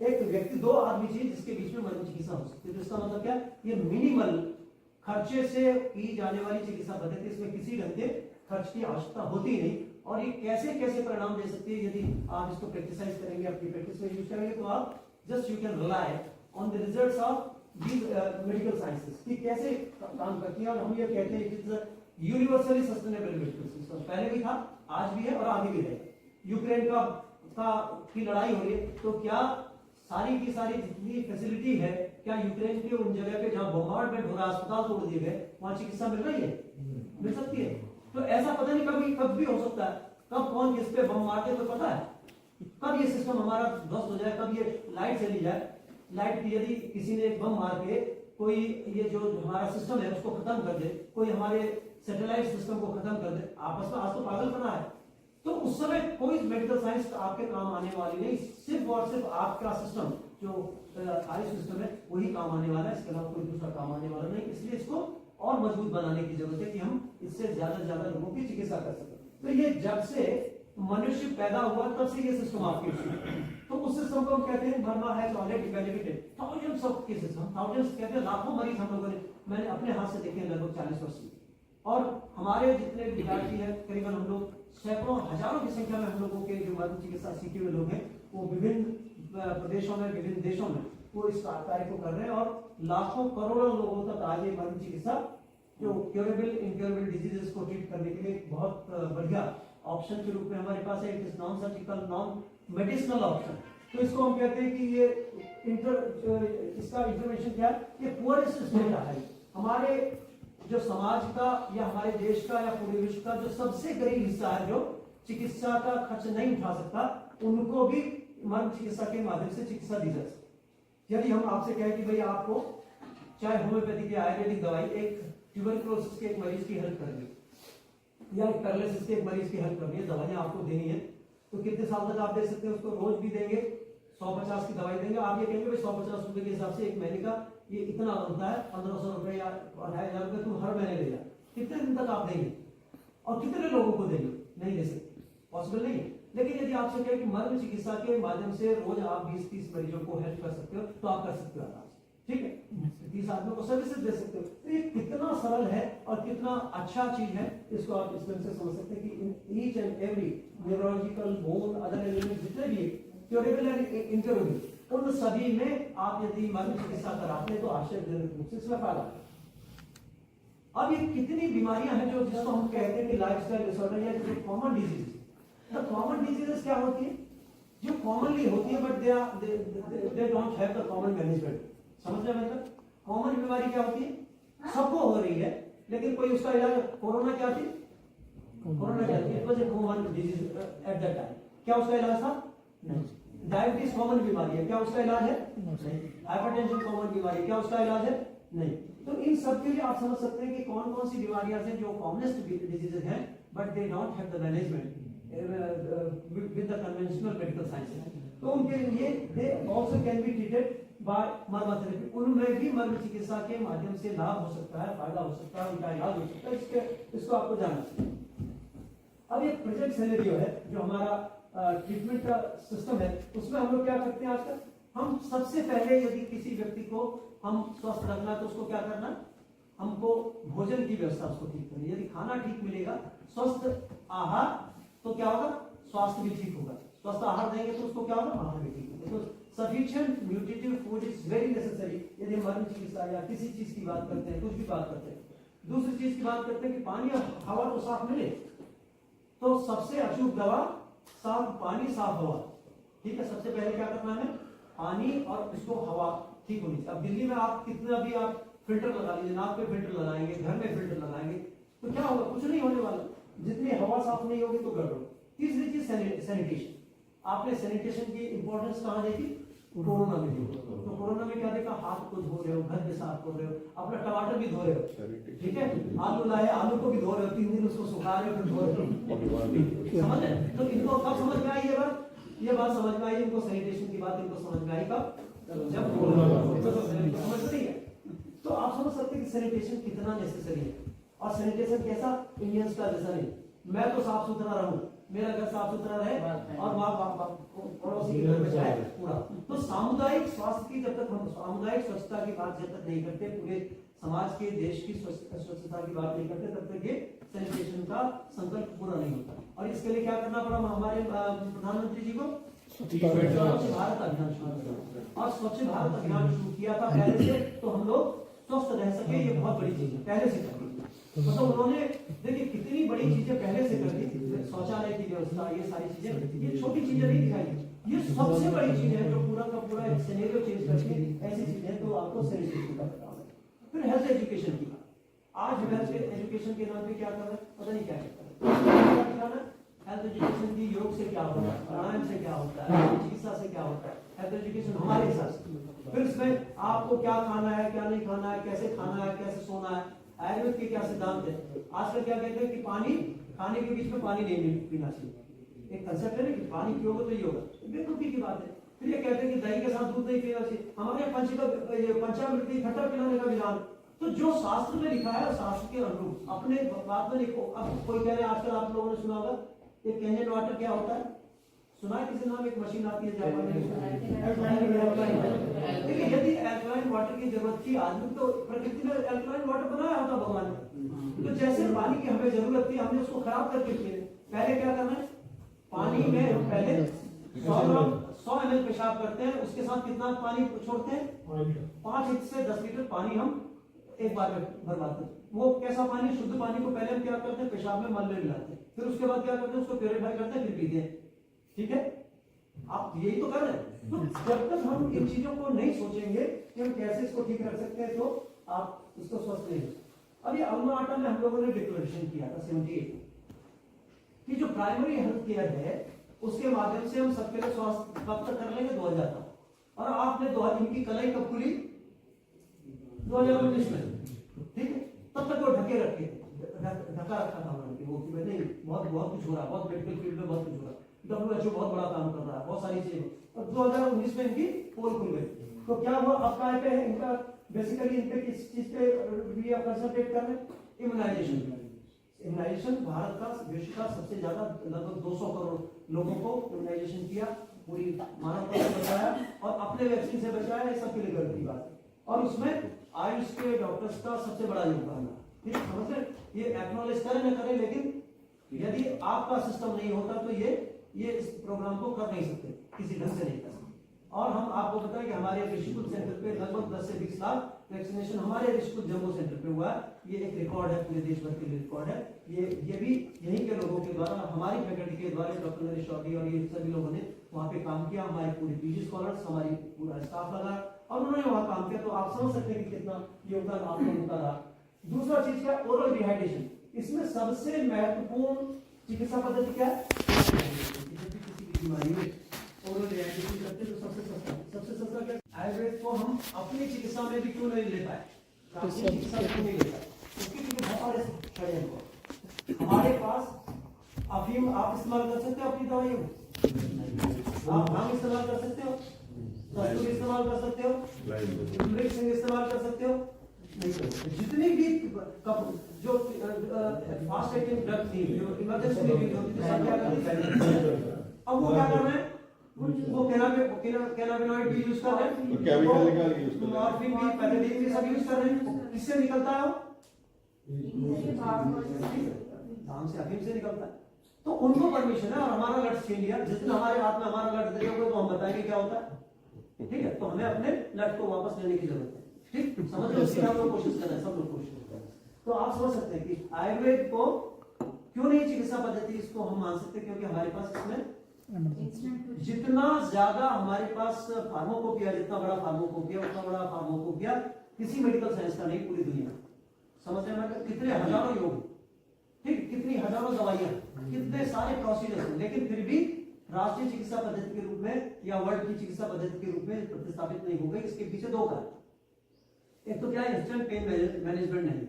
एक व्यक्ति, 2 आदमी चाहिए जिसके बीच में मर्म चिकित्सा हो सकती है। तो इसका मतलब क्या, ये मिनिमल खर्चे से की जाने वाली चिकित्सा पद्धति, इसमें किसी ढंग के खर्च की आवश्यकता होती नहीं। और ये कैसे कैसे परिणाम दे सकती है, यदि आप इसको प्रैक्टिसाइज करेंगे, अपनी प्रैक्टिस में यूज करेंगे, तो आप just you can rely on the results of these medical sciences कि कैसे काम करती है। और हम ये कहते हैं कि यूनिवर्सली सस्टेनेबल मेडिकल सिस्टम पहले भी था, आज भी है और आगे भी रहेगा। यूक्रेन की लड़ाई हो रही है, तो क्या सारी की सारी जितनी फैसिलिटी है, क्या यूक्रेन के उन जगह पे जहां बॉम्बार्डमेंट हो रहा है, अस्पताल तोड़ दिए गए, वहां चिकित्सा मिल रही है, मिल सकती है। तो ऐसा पता नहीं कब भी हो सकता है, कब कौन किस पे बम मारते तो पता है, कब ये सिस्टम हमारा ध्वस्त हो जाए, कब ये लाइट चली जाए, लाइट यदि किसी ने बम मार के कोई ये जो हमारा सिस्टम है उसको खत्म कर दे, कोई हमारे सैटेलाइट सिस्टम को खत्म कर दे, आपस में आज तो पागलपना है। तो उस समय कोई मेडिकल साइंस आपके काम आने वाली नहीं, सिर्फ और सिर्फ आपका सिस्टम जो आयुष सिस्टम है वही काम आने वाला है, इसके अलावा कोई दूसरा काम आने वाला नहीं। इसलिए इसको और मजबूत बनाने की जरूरत है कि हम इससे ज्यादा से ज्यादा लोगों की चिकित्सा कर सकें। तो ये जब से मनुष्य पैदा हुआ तब से ये सिस्टम आपके तो उस सिस्टम को हम कहते हैं बर्मा है already benefited thousands of cases, हम थाउजेंड्स कहते हैं लाखों मरीज हम लोगों ने, मैंने अपने हाथ से देखे हैं लगभग 40 वर्ष में। और हमारे जितने विद्यार्थी हैं करीबन हम लोग सैकड़ों हजारों की संख्या में हम लोगों के जो मर्म चिकित्सा सीखे हुए लोग हैं वो विभिन्न प्रदेशों में विभिन्न देशों में वो इस कार्य को कर रहे हैं और लाखों करोड़ों लोगों तक आज ये मर्म चिकित्सा जो क्योरेबल इनक्योरेबल डिजीजेस को ट्रीट करने के लिए बहुत बढ़िया ऑप्शन के रूप में हमारे पास है। It is non surgical non medicinal option. तो इसको हम कहते हैं कि ये इसका इंफॉर्मेशन क्या है, ये पुअरेस्ट स्टेट है हमारे जो समाज का या हमारे देश का या पूरे विश्व का जो सबसे गरीब हिस्सा है जो चिकित्सा का खर्च नहीं उठा सकता, उनको भी मर्म चिकित्सा के माध्यम से चिकित्सा दी जा सकती। यदि हम आपसे कहें कि भाई आपको चाहे होम्योपैथी या आयुर्वेदिक दवाई एक ट्यूबरकुलोसिस के एक मरीज की हेल्प करनी या एक पैरालिसिस के एक मरीज की हेल्प करनी है, दवाइयां आपको देनी है, तो कितने साल तक आप दे सकते हैं उसको? रोज भी देंगे, 150 की दवाई देंगे, आप ये कहेंगे भाई 150 रुपए के हिसाब से एक महीने का ये इतना बनता है, 1500 रुपए या 2500 रुपए तुम हर महीने ले जा, कितने दिन तक आप देंगे और कितने लोगों को देंगे? नहीं दे सकते, पॉसिबल नहीं है। लेकिन यदि आपसे कहें कि मर्म चिकित्सा के माध्यम से रोज आप 20-30 मरीजों को हेल्प कर सकते हो तो आप कर सकते हो आराम से, ठीक है, 30 आदमियों को सर्विसेज दे सकते हो। तो ये कितना सरल है और कितना अच्छा चीज है, इसको आप इस तरह से समझ सकते हैं कि in each and every neurological bone other element जितने भी क्योरेबल एंड इनक्योरेबल, उन सभी में आप यदि मर्म चिकित्सा कराते हैं तो आश्चर्यजनक रूप से इसमें फायदा है। अब ये कितनी बीमारियां हैं जो जिसको हम कहते हैं कि लाइफस्टाइल डिसऑर्डर या जो common disease, the common diseases क्या होती है जो कॉमनली होती है but they don't have the common management. समझ रहे हैं मतलब? कॉमन बीमारी क्या होती है, सबको हो रही है लेकिन कोई उसका इलाज, कोरोना क्या थी, कोरोना क्या थी, it was a common disease at that time, क्या उसका इलाज था? नहीं। डायबिटीज कॉमन बीमारी है, क्या उसका इलाज है? नहीं। हाइपरटेंशन कॉमन बीमारी है, क्या उसका इलाज है? नहीं। तो इन सब के लिए आप समझ सकते हैं कि कौन कौन सी बीमारियां हैं जो कॉमनेस्ट डिजीजेस हैं but they don't have the management with the conventional medical science. तो उनके लिए they also can be treated by मर्म थेरेपी, उनमें भी मर्म चिकित्सा के माध्यम से लाभ हो सकता है, फायदा हो सकता है, उनका इलाज हो सकता है, इसको आपको जानना चाहिए। अब ये प्रेजेंट सिनेरियो है जो हमारा ट्रीटमेंट का सिस्टम है, उसमें हम लोग क्या करते हैं आजकल, हम सबसे पहले यदि किसी व्यक्ति को हम स्वस्थ रखना है तो उसको क्या करना, हमको भोजन की व्यवस्था उसको ठीक करनी है। यदि खाना ठीक मिलेगा, स्वस्थ आहार, तो क्या होगा, स्वास्थ्य भी ठीक होगा। स्वस्थ आहार देंगे तो उसको क्या होगा, आहार भी ठीक होगा। तो sufficient nutritive food is very necessary. यदि मर्म चिकित्सा या किसी चीज की बात करते हैं, कुछ भी बात करते हैं। दूसरी चीज की बात करते हैं कि पानी और हवा तो साफ मिले, तो सबसे अचूक दवा साफ पानी साफ हवा, ठीक है। सबसे पहले क्या करना है, पानी और इसको हवा ठीक होनी चाहिए। अब दिल्ली में आप कितना भी आप फिल्टर लगा लीजिए, नाक पे फिल्टर लगाएंगे, घर में फिल्टर लगाएंगे, तो क्या होगा, कुछ नहीं होने वाला। जितनी हवा साफ नहीं होगी तो गड़बड़। तीसरी चीज सैनिटेशन। आपने सैनिटेशन की इंपॉर्टेंस कहां देखी, कोरोना में देखी। तो कोरोना में क्या देखा, हाथ को धो रहे हो, घर के साफ कर रहे हो, अपना टमाटर भी धो रहे हो, ठीक है, आलू लाए आलू को भी धो रहे हो, 3 दिन उसको सुखा रहे हो, फिर धो रहे हो, समझ रहे? तो इनको कब समझ में आई ये बात समझ में आई इनको, सैनिटेशन की बात इनको समझ में आई कब, जब कोरोना समझ रही है। तो आप समझ सकते हैं कि सैनिटेशन कितना नेसेसरी है। और सैनिटेशन कैसा, इंडियंस का जैसा नहीं, मैं तो साफ सुथरा रहूं, मेरा घर साफ सुथरा रहे और पड़ोसी के घर में जाए पूरा। तो सामुदायिक स्वास्थ्य की जब तक हम सामुदायिक स्वच्छता की बात जब तक नहीं करते, पूरे समाज के देश की स्वच्छता की बात नहीं करते, तब तक ये सैनिटेशन का संकल्प पूरा नहीं होता। और इसके लिए क्या करना पड़ा हमारे प्रधानमंत्री जी को, स्वच्छ भारत अभियान शुरू किया। और स्वच्छ भारत अभियान शुरू किया था पहले से, तो हम लोग स्वस्थ रह सके, ये बहुत बड़ी चीज है, पहले से कर दी। मतलब उन्होंने देखिए कितनी बड़ी चीजें पहले से कर दी, शौचालय की व्यवस्था, ये सारी चीजें, ये छोटी चीजें नहीं दिखाई, ये सबसे बड़ी चीज है जो पूरा का पूरा एक सिनेरियो चेंज करके ऐसी चीजें। तो आपको सैनिटेशन का पता है। फिर हेल्थ एजुकेशन की, आज हेल्थ एजुकेशन के नाम पे क्या कर रहे हैं, पता नहीं क्या करता है। हेल्थ एजुकेशन की योग से क्या होता है, प्राणायाम से क्या होता है, चिकित्सा से क्या होता है, हेल्थ एजुकेशन हमारे हिसाब से फिर इसमें आपको क्या खाना है, क्या नहीं खाना है, कैसे खाना है, कैसे सोना है, आयुर्वेद के क्या सिद्धांत है। आजकल क्या कहते हैं कि पानी खाने के बीच में पानी नहीं पीना चाहिए। एक कंसेप्ट है ना कि पानी पियोगे तो ये होगा, बेवकूफी की बात है। फिर ये कहते हैं कि दही के साथ दूध नहीं पीना चाहिए। हमारे पंचामृत खट्टा पिलाने का विधान, तो जो शास्त्र में लिखा है शास्त्र के अनुरूप अपने बात में लिखो। अब कोई कह रहे हैं, आजकल आप लोगों ने सुना होगा ये कैंजन वाटर क्या होता है, सुना है किसी नाम? एक मशीन आती है जापान में, देखिए यदि एल्कलाइन वाटर की जरूरत थी आदमी, तो प्रकृति ने एल्कलाइन वाटर बनाया होता भगवान ने। तो जैसे पानी की हमें जरूरत थी, हमने उसको खराब करके पिए। पहले क्या करना है, पानी में हम पहले 100 ml पेशाब करते हैं, उसके साथ कितना पानी छोड़ते हैं, 5 से 10 लीटर पानी हम एक बार में बर्बाद करते हैं। वो कैसा पानी, शुद्ध पानी को पहले हम क्या करते हैं, पेशाब में मल में मिलाते हैं, फिर उसके बाद क्या करते हैं, उसको प्यूरिफाई करते हैं, फिर पीते हैं। ठीक है, आप यही तो कर रहे हैं। तो जब तक हम इन चीजों को नहीं सोचेंगे कि हम कैसे इसको ठीक रख सकते हैं, तो आप इसको स्वस्थ नहीं। अब ये अल्मा आटा में हम लोगों ने डिक्लेरेशन किया था 78 कि जो प्राइमरी हेल्थ केयर है उसके माध्यम से हम सबके लिए स्वास्थ्य कब तक कर लेंगे, 2000 तक। और आपने 2000 इनकी कलाई कब खुली, 2019 में, ठीक है। तब तक वो ढका रखा था उन्होंने, वो कि नहीं बहुत कुछ हो रहा है, बहुत मेडिकल फील्ड में बहुत कुछ हो रहा है, WHO बहुत बड़ा काम कर रहा है, बहुत सारी चीजें। और 2019 में इनकी पोल खुल गई। तो क्या हुआ, अब काय पे है इनका, बेसिकली इनपे किस चीज पे भी कंसंट्रेट कर रहे हैं, इम्यूनाइजेशन। इम्यूनाइजेशन भारत का विश्व का सबसे ज्यादा लगभग 200 करोड़ लोगों को इम्यूनाइजेशन किया, पूरी मानवता को बचाया और अपने वैक्सीन से बचाया, ये सबके लिए गर्व की बात है। और उसमें आयुष के डॉक्टर्स का सबसे बड़ा योगदान है। ठीक समझ रहे, ये एक्नॉलेज करें न करें, लेकिन यदि आपका सिस्टम नहीं होता तो ये इस प्रोग्राम को कर नहीं सकते, किसी ढंग से नहीं कर सकते। और हम आपको बताएं कि हमारे ऋषिकुल सेंटर पे लगभग 10 से 20 लाख वैक्सीनेशन हमारे ऋषिकुल जम्मू सेंटर पे हुआ है। ये एक रिकॉर्ड है, पूरे देश भर के लिए रिकॉर्ड है। ये भी यहीं के लोगों के द्वारा, हमारी फैकल्टी के द्वारा, डॉक्टर नरेश चौधरी और ये सभी लोगों ने वहाँ पे काम किया, हमारे पूरे पीजी स्कॉलर्स, हमारी पूरा स्टाफ लगा और उन्होंने वहाँ काम किया। तो आप समझ सकते हैं कि कितना योगदान आप लोगों का रहा। दूसरा चीज क्या, ओरल डिहाइड्रेशन। इसमें सबसे महत्वपूर्ण चिकित्सा पद्धति क्या है, बीमारी में ओरल डिहाइड्रेशन करते तो सबसे सस्ता क्या, आयुर्वेद को हम अपनी चिकित्सा में भी क्यों नहीं ले पाए, चिकित्सा में क्यों नहीं ले पाए, उसके लिए बहुत सारे षड्यंत्र। हमारे पास अफीम आप इस्तेमाल कर सकते हो अपनी दवाइयों में, आप भांग इस्तेमाल कर सकते हो, कस्तूरी इस्तेमाल कर सकते हो, मिक्सिंग इस्तेमाल कर सकते हो, नहीं कर सकते। जितनी भी जो फास्ट एक्टिंग ड्रग थी, जो इमरजेंसी में भी होती थी, सब क्या करती। अब वो क्या कर रहे हैं, वो कैनाबिनॉइड भी यूज कर रहे हैं, केमिकल निकाल के यूज कर रहे हैं, मॉर्फिन भी, पैराडिन भी सब यूज कर रहे हैं। किससे निकलता है वो, धाम से, अफीम से निकलता है। तो उनको परमिशन है और हमारा लट छीन लिया। जिस दिन हमारे हाथ में हमारा लट देगा तो हम बताएंगे क्या होता है, ठीक है। तो हमें अपने लट को वापस लेने की जरूरत है, ठीक समझ रहे हो। इसलिए हम लोग कोशिश कर रहे हैं, सब लोग कोशिश कर रहे हैं। तो आप समझ सकते हैं कि आयुर्वेद को क्यों नहीं चिकित्सा पद्धति, इसको हम मान सकते हैं क्योंकि हमारे पास इसमें जितना ज्यादा हमारे पास फार्माकोपिया, जितना बड़ा फार्माकोपिया, उतना बड़ा फार्माकोपिया किसी मेडिकल साइंस का नहीं पूरी दुनिया। समझ रहे हैं, कितने हजारों योग, ठीक, कितनी हजारों दवाइयां, कितने सारे प्रोसीजर, लेकिन फिर भी राष्ट्रीय चिकित्सा पद्धति के रूप में या वर्ल्ड की चिकित्सा पद्धति के रूप में प्रतिस्थापित नहीं हो गई। इसके पीछे दो कारण, एक तो क्या है, इंस्टेंट पेन मैनेजमेंट नहीं,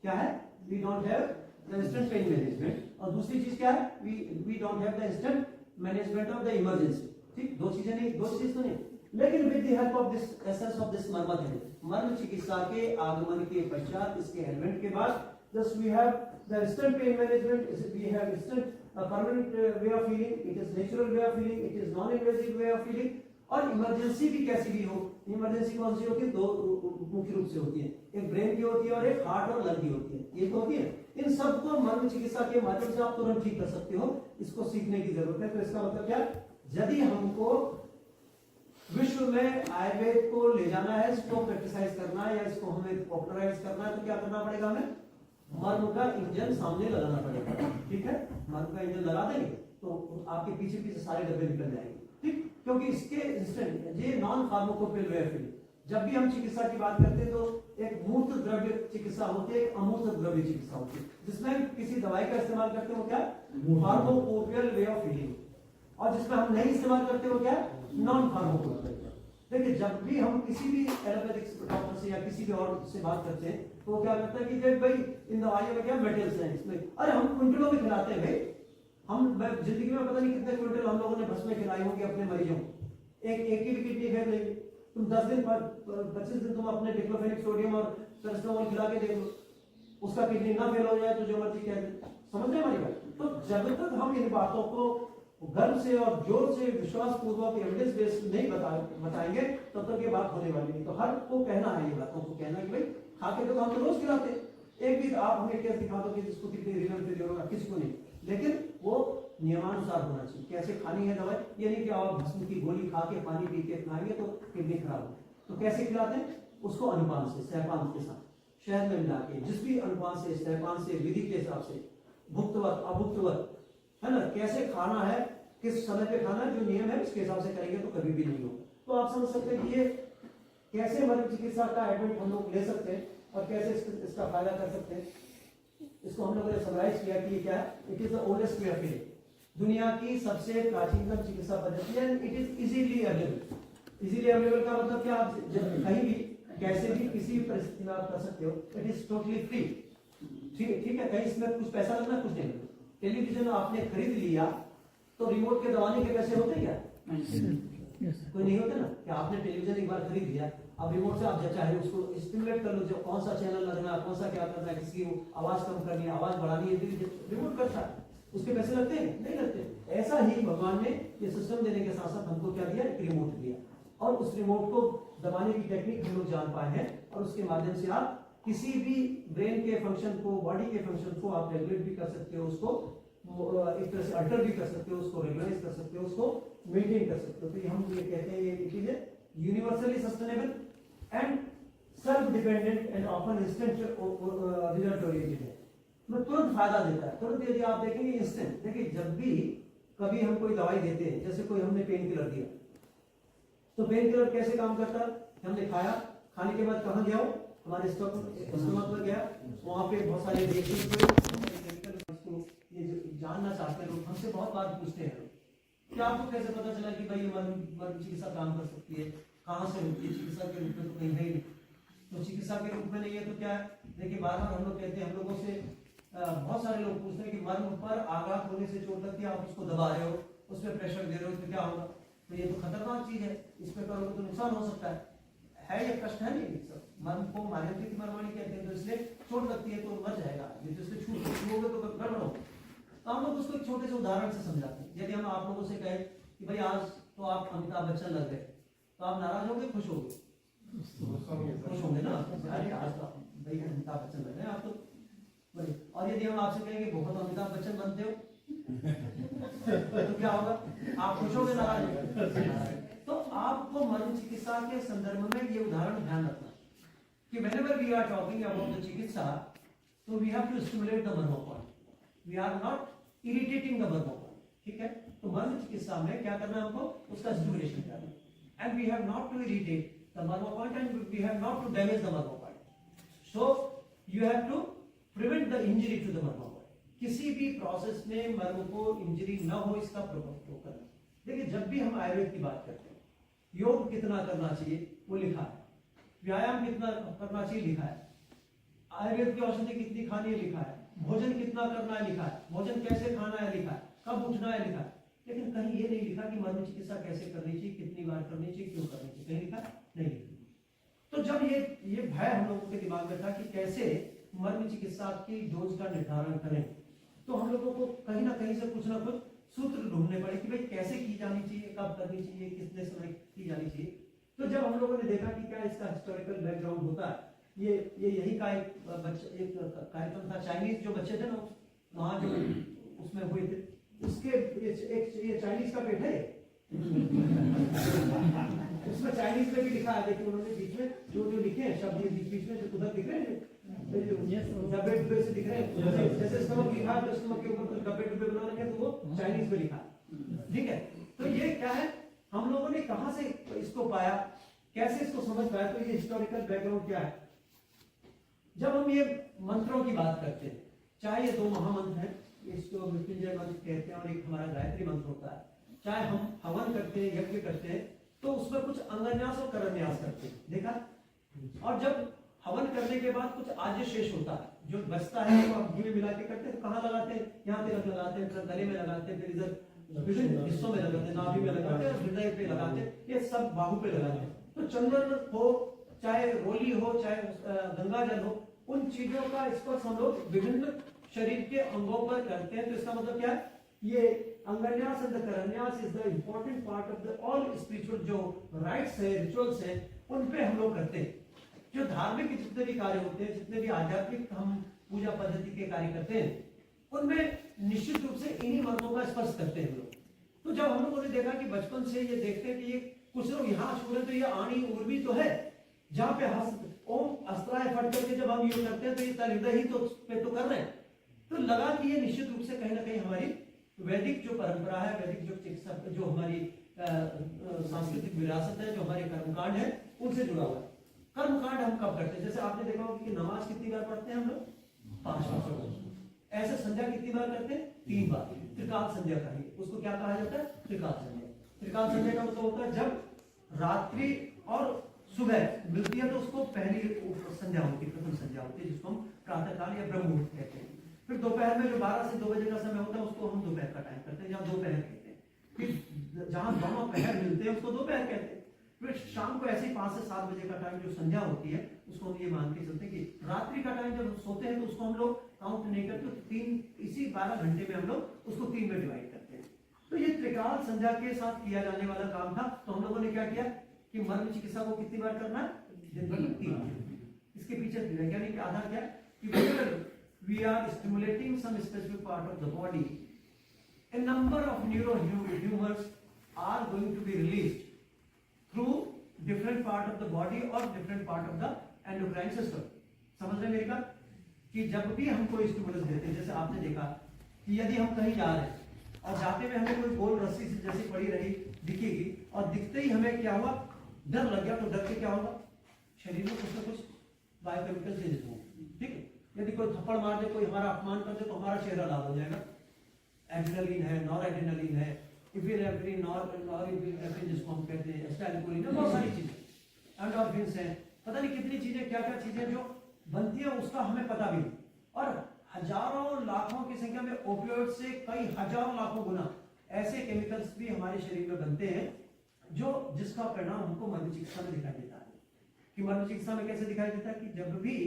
क्या है, we don't have the instant pain management, और दूसरी चीज क्या है, we don't have the instant management of the emergency. ठीक, दो चीजें नहीं, दो चीज तो नहीं, लेकिन with the help of this essence of this मर्म थे, मर्म चिकित्सा के आगमन के पश्चात, इसके एडवेंट के बाद, thus we have the instant pain management, we have instant permanent way of healing, it is natural way of healing, it is non-invasive way of healing। और इमरजेंसी भी कैसी भी हो, इमरजेंसी कौन सी होती है, दो मुख्य रूप से होती है, एक ब्रेन की होती है और एक हार्ट और लंग की होती है, ये तो होती है। इन सबको मर्म चिकित्सा के माध्यम से आप तुरंत ठीक कर सकते हो, इसको सीखने की जरूरत है। तो इसका मतलब क्या, यदि हमको विश्व में आयुर्वेद को ले जाना है, इसको प्रैक्टिसाइज करना है या इसको हमें पॉपुलराइज करना है, तो क्या करना पड़ेगा, हमें मर्म का इंजन सामने लगाना पड़ेगा। ठीक है, मर्म का इंजन लगा देंगे तो आपके पीछे पीछे सारे डब्बे निकल जाएंगे, ठीक, क्योंकि इसके इंस्टेंट ये non pharmacopoeial way of healing. जब भी हम चिकित्सा की बात करते हैं तो एक मूर्त द्रव्य चिकित्सा होती है, एक अमूर्त द्रव्य चिकित्सा होती है, जिसमें किसी दवाई का इस्तेमाल करते हो क्या, फार्माकोपियल वे ऑफ हीलिंग, और जिसमें हम नहीं इस्तेमाल करते हो क्या, नॉन फार्माकोपियल। देखिए जब भी हम किसी भी एलोपैथिक डॉक्टर से या किसी भी और से बात करते हैं तो वो क्या करता है कि जब भाई इन दवाइयों में क्या मेटल्स हैं इसमें, अरे हम क्विंटलों में खिलाते हैं भाई। हम जिंदगी में पता नहीं कितने क्विंटल हम लोगों ने भस्म में खिलाई होंगी अपने मरीजों को। एक ही किडनी फेल लेंगे तुम 10 दिन 25 दिन तुम अपने डिक्लोफेनिक सोडियम और पैरासिटामोल खिला के देख लो, उसका किडनी ना फेल हो जाए तो जो मर्जी कह दे। समझ रहे हमारी बात? तो जब तक हम इन बातों को गर्व से और जोर से विश्वास पूर्वक एविडेंस बेस्ड नहीं बताएंगे तब तक ये बात होने वाली नहीं। तो हर को कहना है, ये बातों को कहना कि भाई खा के तो हम तो रोज खिलाते हैं, एक भी आप हमें केस दिखा दो कि जिसको कितनी रीनल फेलियर होगा, किसको नहीं, लेकिन वो नियमानुसार होना चाहिए। कैसे खानी है दवाई, ये नहीं कि आप भस्म की गोली खा के पानी पी के खाएंगे तो किडनी खराब हो। तो कैसे खिलाते हैं उसको अनुपान से, सहपान के साथ शहद में मिला के, जिस भी अनुपान से सहपान से विधि के हिसाब से, भुक्तवत अभुक्तवत है ना, कैसे खाना है, किस समय पे खाना है, जो नियम है उसके हिसाब से करेंगे तो कभी भी नहीं हो। तो आप समझ सकते हैं कि ये कैसे मर्म चिकित्सा का एडमिट हम लोग ले सकते हैं और कैसे इसका फायदा कर सकते हैं। इसको हम लोगों ने समराइज किया कि ये क्या है, it is the oldest way of healing, दुनिया की सबसे प्राचीनतम चिकित्सा पद्धति है। It is easily available. Easily available का मतलब क्या, आप कहीं भी कैसे भी किसी भी परिस्थिति में आप कर सकते हो। It is totally free. ठीक है, कहीं इसमें कुछ पैसा लगना, कुछ नहीं। टेलीविजन आपने खरीद लिया तो रिमोट के दबाने के पैसे होते क्या? कोई नहीं होते ना। क्या आपने टेलीविजन एक बार खरीद लिया, अब रिमोट से आप जब चाहे उसको स्टिमुलेट कर लो, जो कौन सा चैनल लगना है, कौन सा क्या करना है, किसी को आवाज कम करनी है, आवाज बढ़ानी है, रिमोट करता है, उसके पैसे लगते हैं? नहीं लगते। ऐसा ही भगवान ने ये सिस्टम देने के साथ साथ हमको क्या दिया, रिमोट दिया, और उस रिमोट को दबाने की टेक्निक हम लोग जान पाए हैं, और उसके माध्यम से आप किसी भी ब्रेन के फंक्शन को, बॉडी के फंक्शन को आप रेगुलेट भी कर सकते हो, उसको एक तरह से अल्टर भी कर सकते हो, उसको रेगुलाइज कर सकते हो, उसको मेंटेन कर सकते हो। तो हम ये कहते हैं ये चीजें universally sustainable and self dependent and often instant result oriented है। तो तुरंत फायदा देता है, तुरंत। यदि आप देखेंगे इंस्टेंट, देखिए जब भी कभी हम कोई दवाई देते हैं, जैसे कोई हमने पेन किलर दिया, तो पेन किलर कैसे काम करता है, हमने खाया, खाने के बाद कहाँ गया, हमारे स्टमक में गया, वहां पे बहुत सारे ये जानना चाहते हैं लोग, हमसे बहुत बार पूछते हैं कि आपको कैसे पता चला कि भाई ये मर्म चिकित्सा काम कर सकती है, कहाँ से होती है, चिकित्सा के रूप में तो कहीं है ही नहीं। तो चिकित्सा के रूप में नहीं है तो क्या है, देखिए बार बार हम लोग कहते हैं, हम लोगों से बहुत सारे लोग पूछते हैं कि मर्म पर आघात होने से चोट लगती है, आप उसको दबा रहे हो, उस पर प्रेशर दे रहे हो, तो क्या होगा? तो ये तो खतरनाक चीज है, इस पर करोगे तो नुकसान हो सकता है। ये प्रश्न है नहीं सर। मर्म को मार्गदर्शित मरवानी कहते हैं, तो इसलिए चोट लगती है तो मर जाएगा, जिससे छूओगे तो गड़बड़ हो। तो हम लोग उसको एक छोटे से उदाहरण से समझाते हैं। यदि हम आप लोगों से कहें कि भाई आज तो आप अमिताभ बच्चन लग गए, तो आप नाराज होंगे, खुश होंगे? खुश होंगे ना, अरे आज तो भाई अमिताभ बच्चन लग गए आप तो। और यदि हम आपसे कहेंगे बहुत अमिताभ बच्चन बनते हो तो क्या होगा? आप खुश होंगे, नाराज होंगे? तो आपको मर्म चिकित्सा के संदर्भ में ये उदाहरण ध्यान रखना कि whenever we are talking about the चिकित्सा, so we have to stimulate the मर्म point. We are not irritating the मर्म point. ठीक है? तो मर्म चिकित्सा में क्या करना है हमको? उसका स्टिमुलेशन करना, and we have not to irritate the मर्म point and we have not to damage the मर्म point. So you have to prevent the injury to the मर्म point. किसी भी प्रोसेस में मर्म को इंजरी न हो, इसका प्रबंधन करना। देखिए जब भी हम आयुर्वेद की बात करते हैं, योग कितना करना चाहिए वो लिखा है, व्यायाम कितना करना चाहिए लिखा है, आयुर्वेद की औषधि कितनी खानी है लिखा है, भोजन कितना करना है लिखा है, भोजन कैसे खाना है लिखा है, कब उठना है लिखा है। लेकिन कहीं ये नहीं लिखा कि मर्म चिकित्सा कैसे करनी चाहिए, कितनी बार करनी चाहिए, क्यों करनी चाहिए, कहीं लिखा नहीं लिखा। तो जब ये भय हम लोगों के दिमाग में था कि कैसे मर्म चिकित्सा की डोज का निर्धारण करें, तो हम लोगों को कहीं ना कहीं से कुछ ना कुछ सूत्र ढूंढने पड़े कि भाई कैसे की जानी चाहिए, कब करनी चाहिए, कितने समय की जानी चाहिए। तो जब हम लोगों ने देखा कि क्या इसका हिस्टोरिकल बैकग्राउंड होता है, ये यही का एक कार्यक्रम था, चाइनीज जो बच्चे थे ना वहाँ जो उसमें हुए थे, उसके ये चाइनीज का पेट है उसमें चाइनीज में भी लिखा है, देखिए उन्होंने बीच में जो लिखे हैं शब्द, ये बीच में जो उधर दिख रहे हैं, डब्बे डब्बे से दिख रहे हैं, जैसे स्टमक लिखा है तो स्टमक के ऊपर डब्बे डब्बे बना रखे हैं, तो वो चाइनीज में लिखा है। ठीक है, तो ये क्या है, हम लोगों ने कहां से इसको पाया, कैसे इसको समझ पाया? तो ये हिस्टोरिकल बैकग्राउंड क्या है। जब हम ये मंत्रों की बात करते हैं, चाहे ये दो महामंत्र हैं, इसको मृत्युंजय मंत्र कहते हैं और एक हमारा गायत्री मंत्र होता है, चाहे हम हवन करते हैं, यज्ञ करते हैं, तो उसमें कुछ अंगन्यास और करन्यास करते हैं, देखा। और जब हवन करने के बाद कुछ आज्य शेष होता है जो बचता है, वो हम घी में मिला के करते हैं। तो कहाँ लगाते हैं? यहाँ तिलक लगाते हैं, गले में लगाते हैं, फिर इधर विभिन्न हिस्सों में लगाते हैं, नाभि में लगाते हैं, हृदय पे लगाते हैं, ये सब बाहु पे लगाते हैं। तो चंदन हो, चाहे रोली हो, चाहे गंगा जल हो, उन चीजों का स्पर्श हम लोग विभिन्न शरीर के अंगों पर करते हैं। तो इसका मतलब क्या है? ये अंगन्यास एंड करन्यास is the important part of the all spiritual जो राइट्स है, रिचुअल्स है, उन पे हम लोग करते हैं। जो धार्मिक जितने भी कार्य होते हैं, जितने भी आध्यात्मिक हम पूजा पद्धति के कार्य करते हैं, उनमें निश्चित रूप से इन्हीं मर्दों का स्पर्श करते हैं लोग। तो जब हम लोगों ने देखा कि बचपन से ये देखते हैं कि ये कुछ लोग यहाँ छू रहे, तो ये आणी उर्वी तो है, जहाँ पे हस्त ओम अस्त्राय फट करके जब हम ये करते हैं तो ये तलहृदय ही तो पे तो कर रहे हैं। तो लगा कि ये निश्चित रूप से कहीं ना कहीं हमारी वैदिक जो परंपरा है, वैदिक जो चिकित्सा, जो हमारी सांस्कृतिक विरासत है, जो हमारे कर्मकांड है, उनसे जुड़ा हुआ है। कर्मकांड हम कब करते हैं? जैसे आपने देखा होगा कि नमाज कितनी बार पढ़ते हैं हम लोग? 5 बार। ऐसे संध्या कितनी बार करते हैं? 3 बार। त्रिकाल संध्या कहिए, उसको क्या कहा जाता है? त्रिकाल संध्या। त्रिकाल संध्या का मतलब होता है जब रात्रि और सुबह मिलती है तो उसको पहली संध्या होती है, प्रथम संध्या होती है, जिसको हम प्रातःकाल या ब्रह्म मुहूर्त कहते हैं। फिर दोपहर में जो 12 से 2 बजे का समय होता है, उसको हम दोपहर का टाइम करते हैं, या दोपहर कहते हैं। फिर जहां दोनों पहर मिलते हैं उसको दोपहर कहते हैं। फिर शाम को ऐसे ही 5 से 7 बजे का टाइम जो संध्या होती है, उसको हम ये मान के चलते हैं कि रात्रि का टाइम जब सोते हैं तो उसको हम लोग काउंट नहीं करते, तो 3 इसी 12 घंटे में हम लोग उसको 3 में डिवाइड करते हैं। तो ये त्रिकाल संध्या के साथ किया जाने वाला काम था। तो हम लोगों ने क्या किया कि मर्म चिकित्सा को कितनी बार करना है? दिन भर 3। इसके पीछे वैज्ञानिक आधार क्या है कि we are stimulating some specific part of the body, a number of neurohumors are going to be released through different part of the body or different part of the endocrine system. समझ रहे मेरी बात? कि जब भी हम कोई stimulus देते हैं, जैसे आपने देखा कि यदि हम कहीं जा रहे हैं और जाते में हमें कोई गोल रस्सी से जैसी पड़ी रही दिखेगी, और दिखते ही हमें क्या हुआ? डर लग गया। तो डर के क्या होगा? शरीर में कुछ ना कुछ बायोकेमिकल चेंजेस होंगे, ठीक है। यदि कोई थप्पड़ मार दे, कोई हमारा अपमान कर दे, तो हमारा चेहरा लाल हो जाएगा। एड्रेनलिन है, नॉरएड्रेनलिन है, इपिनेफ्रिन, नॉरएपिनेफ्रिन जिसको हम कहते हैं, एसिटाइलकोलिन है, बहुत सारी चीजें, एंडोर्फिन्स हैं, पता नहीं कितनी चीजें, क्या क्या चीजें जो बनती है उसका हमें पता भी नहीं। और हजारों लाखों की संख्या में ओपियोइड से कई हजारों लाखों गुना ऐसे केमिकल्स भी हमारे शरीर में बनते हैं, जो जिसका परिणाम हमको मर्म चिकित्सा में दिखाई देता है। कि मर्म चिकित्सा में कैसे दिखाई देता है कि जब भी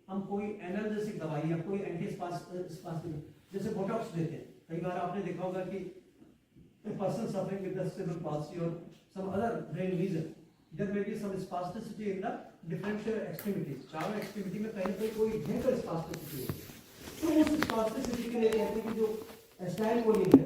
हम कोई एनाल्जेसिक दवाई या कोई एंटीस्पास्टिक जैसे बोटॉक्स देते हैं, कई बार आपने देखा होगा कि person suffering with cerebral palsy or some other brain lesion, there may be some spasticity in the different extremities. चारों एक्सट्रीमिटी में कहीं ना कोई भयंकर स्पास्टिसिटी है। तो उस स्पास्टिसिटी के लिए कहते हैं कि जो एसिटाइलकोलिन है,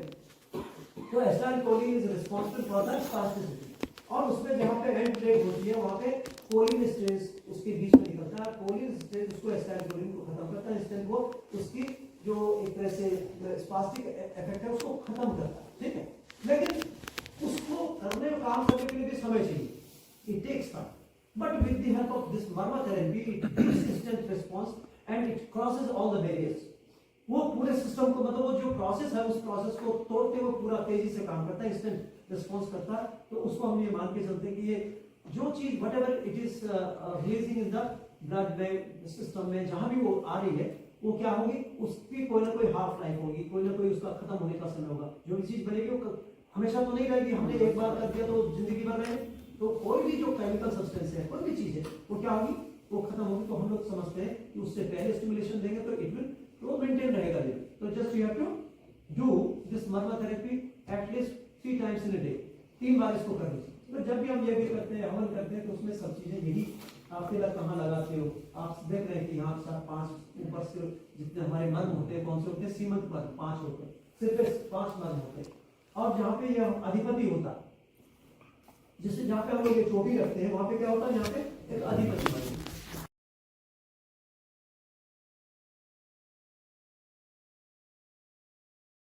तो acetylcholine is responsible for the spasticity. और उसमें जहाँ पे एंड प्लेट होती है वहाँ पे कोलिन स्ट्रेस उसके बीच में निकलता है। कोलिन स्ट्रेस उसको एसिटाइलकोलिन को खत्म करता है, इंस्टेंट वो उसकी जो एक तरह से स्पास्टिक इफेक्ट है उसको खत्म करता है, ठीक है। लेकिन उसको करने में, काम करने के लिए भी समय चाहिए, it takes time. But with the help of this मर्मा therapy it gives instant response and it crosses all the barriers. वो पूरे सिस्टम को, मतलब वो जो प्रोसेस है उस प्रोसेस को तोड़ते हुए पूरा तेजी से काम करता है, इंस्टेंट रिस्पांस करता है। तो उसको हम ये मान के चलते हैं कि ये जो चीज what ever it is releasing in the blood में, सिस्टम में, जहां भी वो आ रही है, वो क्या होगी? उसकी कोई ना कोई हाफ लाइफ होगी, कोई ना कोई उसका खत्म होने का समय होगा। जो भी चीज बनेगी वो हमेशा तो नहीं रहेगी, हमने एक बार कर दिया तो जिंदगी भर रहेगी। तो कोई भी जो केमिकल सब्सटेंस है, कोई भी चीज है, वो क्या होगी? वो खत्म होगी। तो हम लोग समझते हैं कि उससे पहले स्टिमुलेशन देंगे तो इट विल तो मेंटेन रहेगा। तो just you have to do this मर्मा therapy at least 3 times in a day. 3 बार इसको कर लीजिए। तो जब भी हम ये भी करते हैं, हवन करते हैं, तो उसमें सब चीजें यही, आप तिलक कहाँ लगाते हो, आप देख रहे हैं कि यहाँ 5 ऊपर से जितने हमारे मर्म होते हैं, कौन से होते हैं? सीमंत मर्म 5 होते हैं, सिर्फ 5 मर्म होते हैं। और जहाँ पे ये अधिपति होता है, जिससे जहाँ पे हम लोग ये चोटी रखते हैं, वहां पे क्या होता है? यहाँ पे एक अधिपति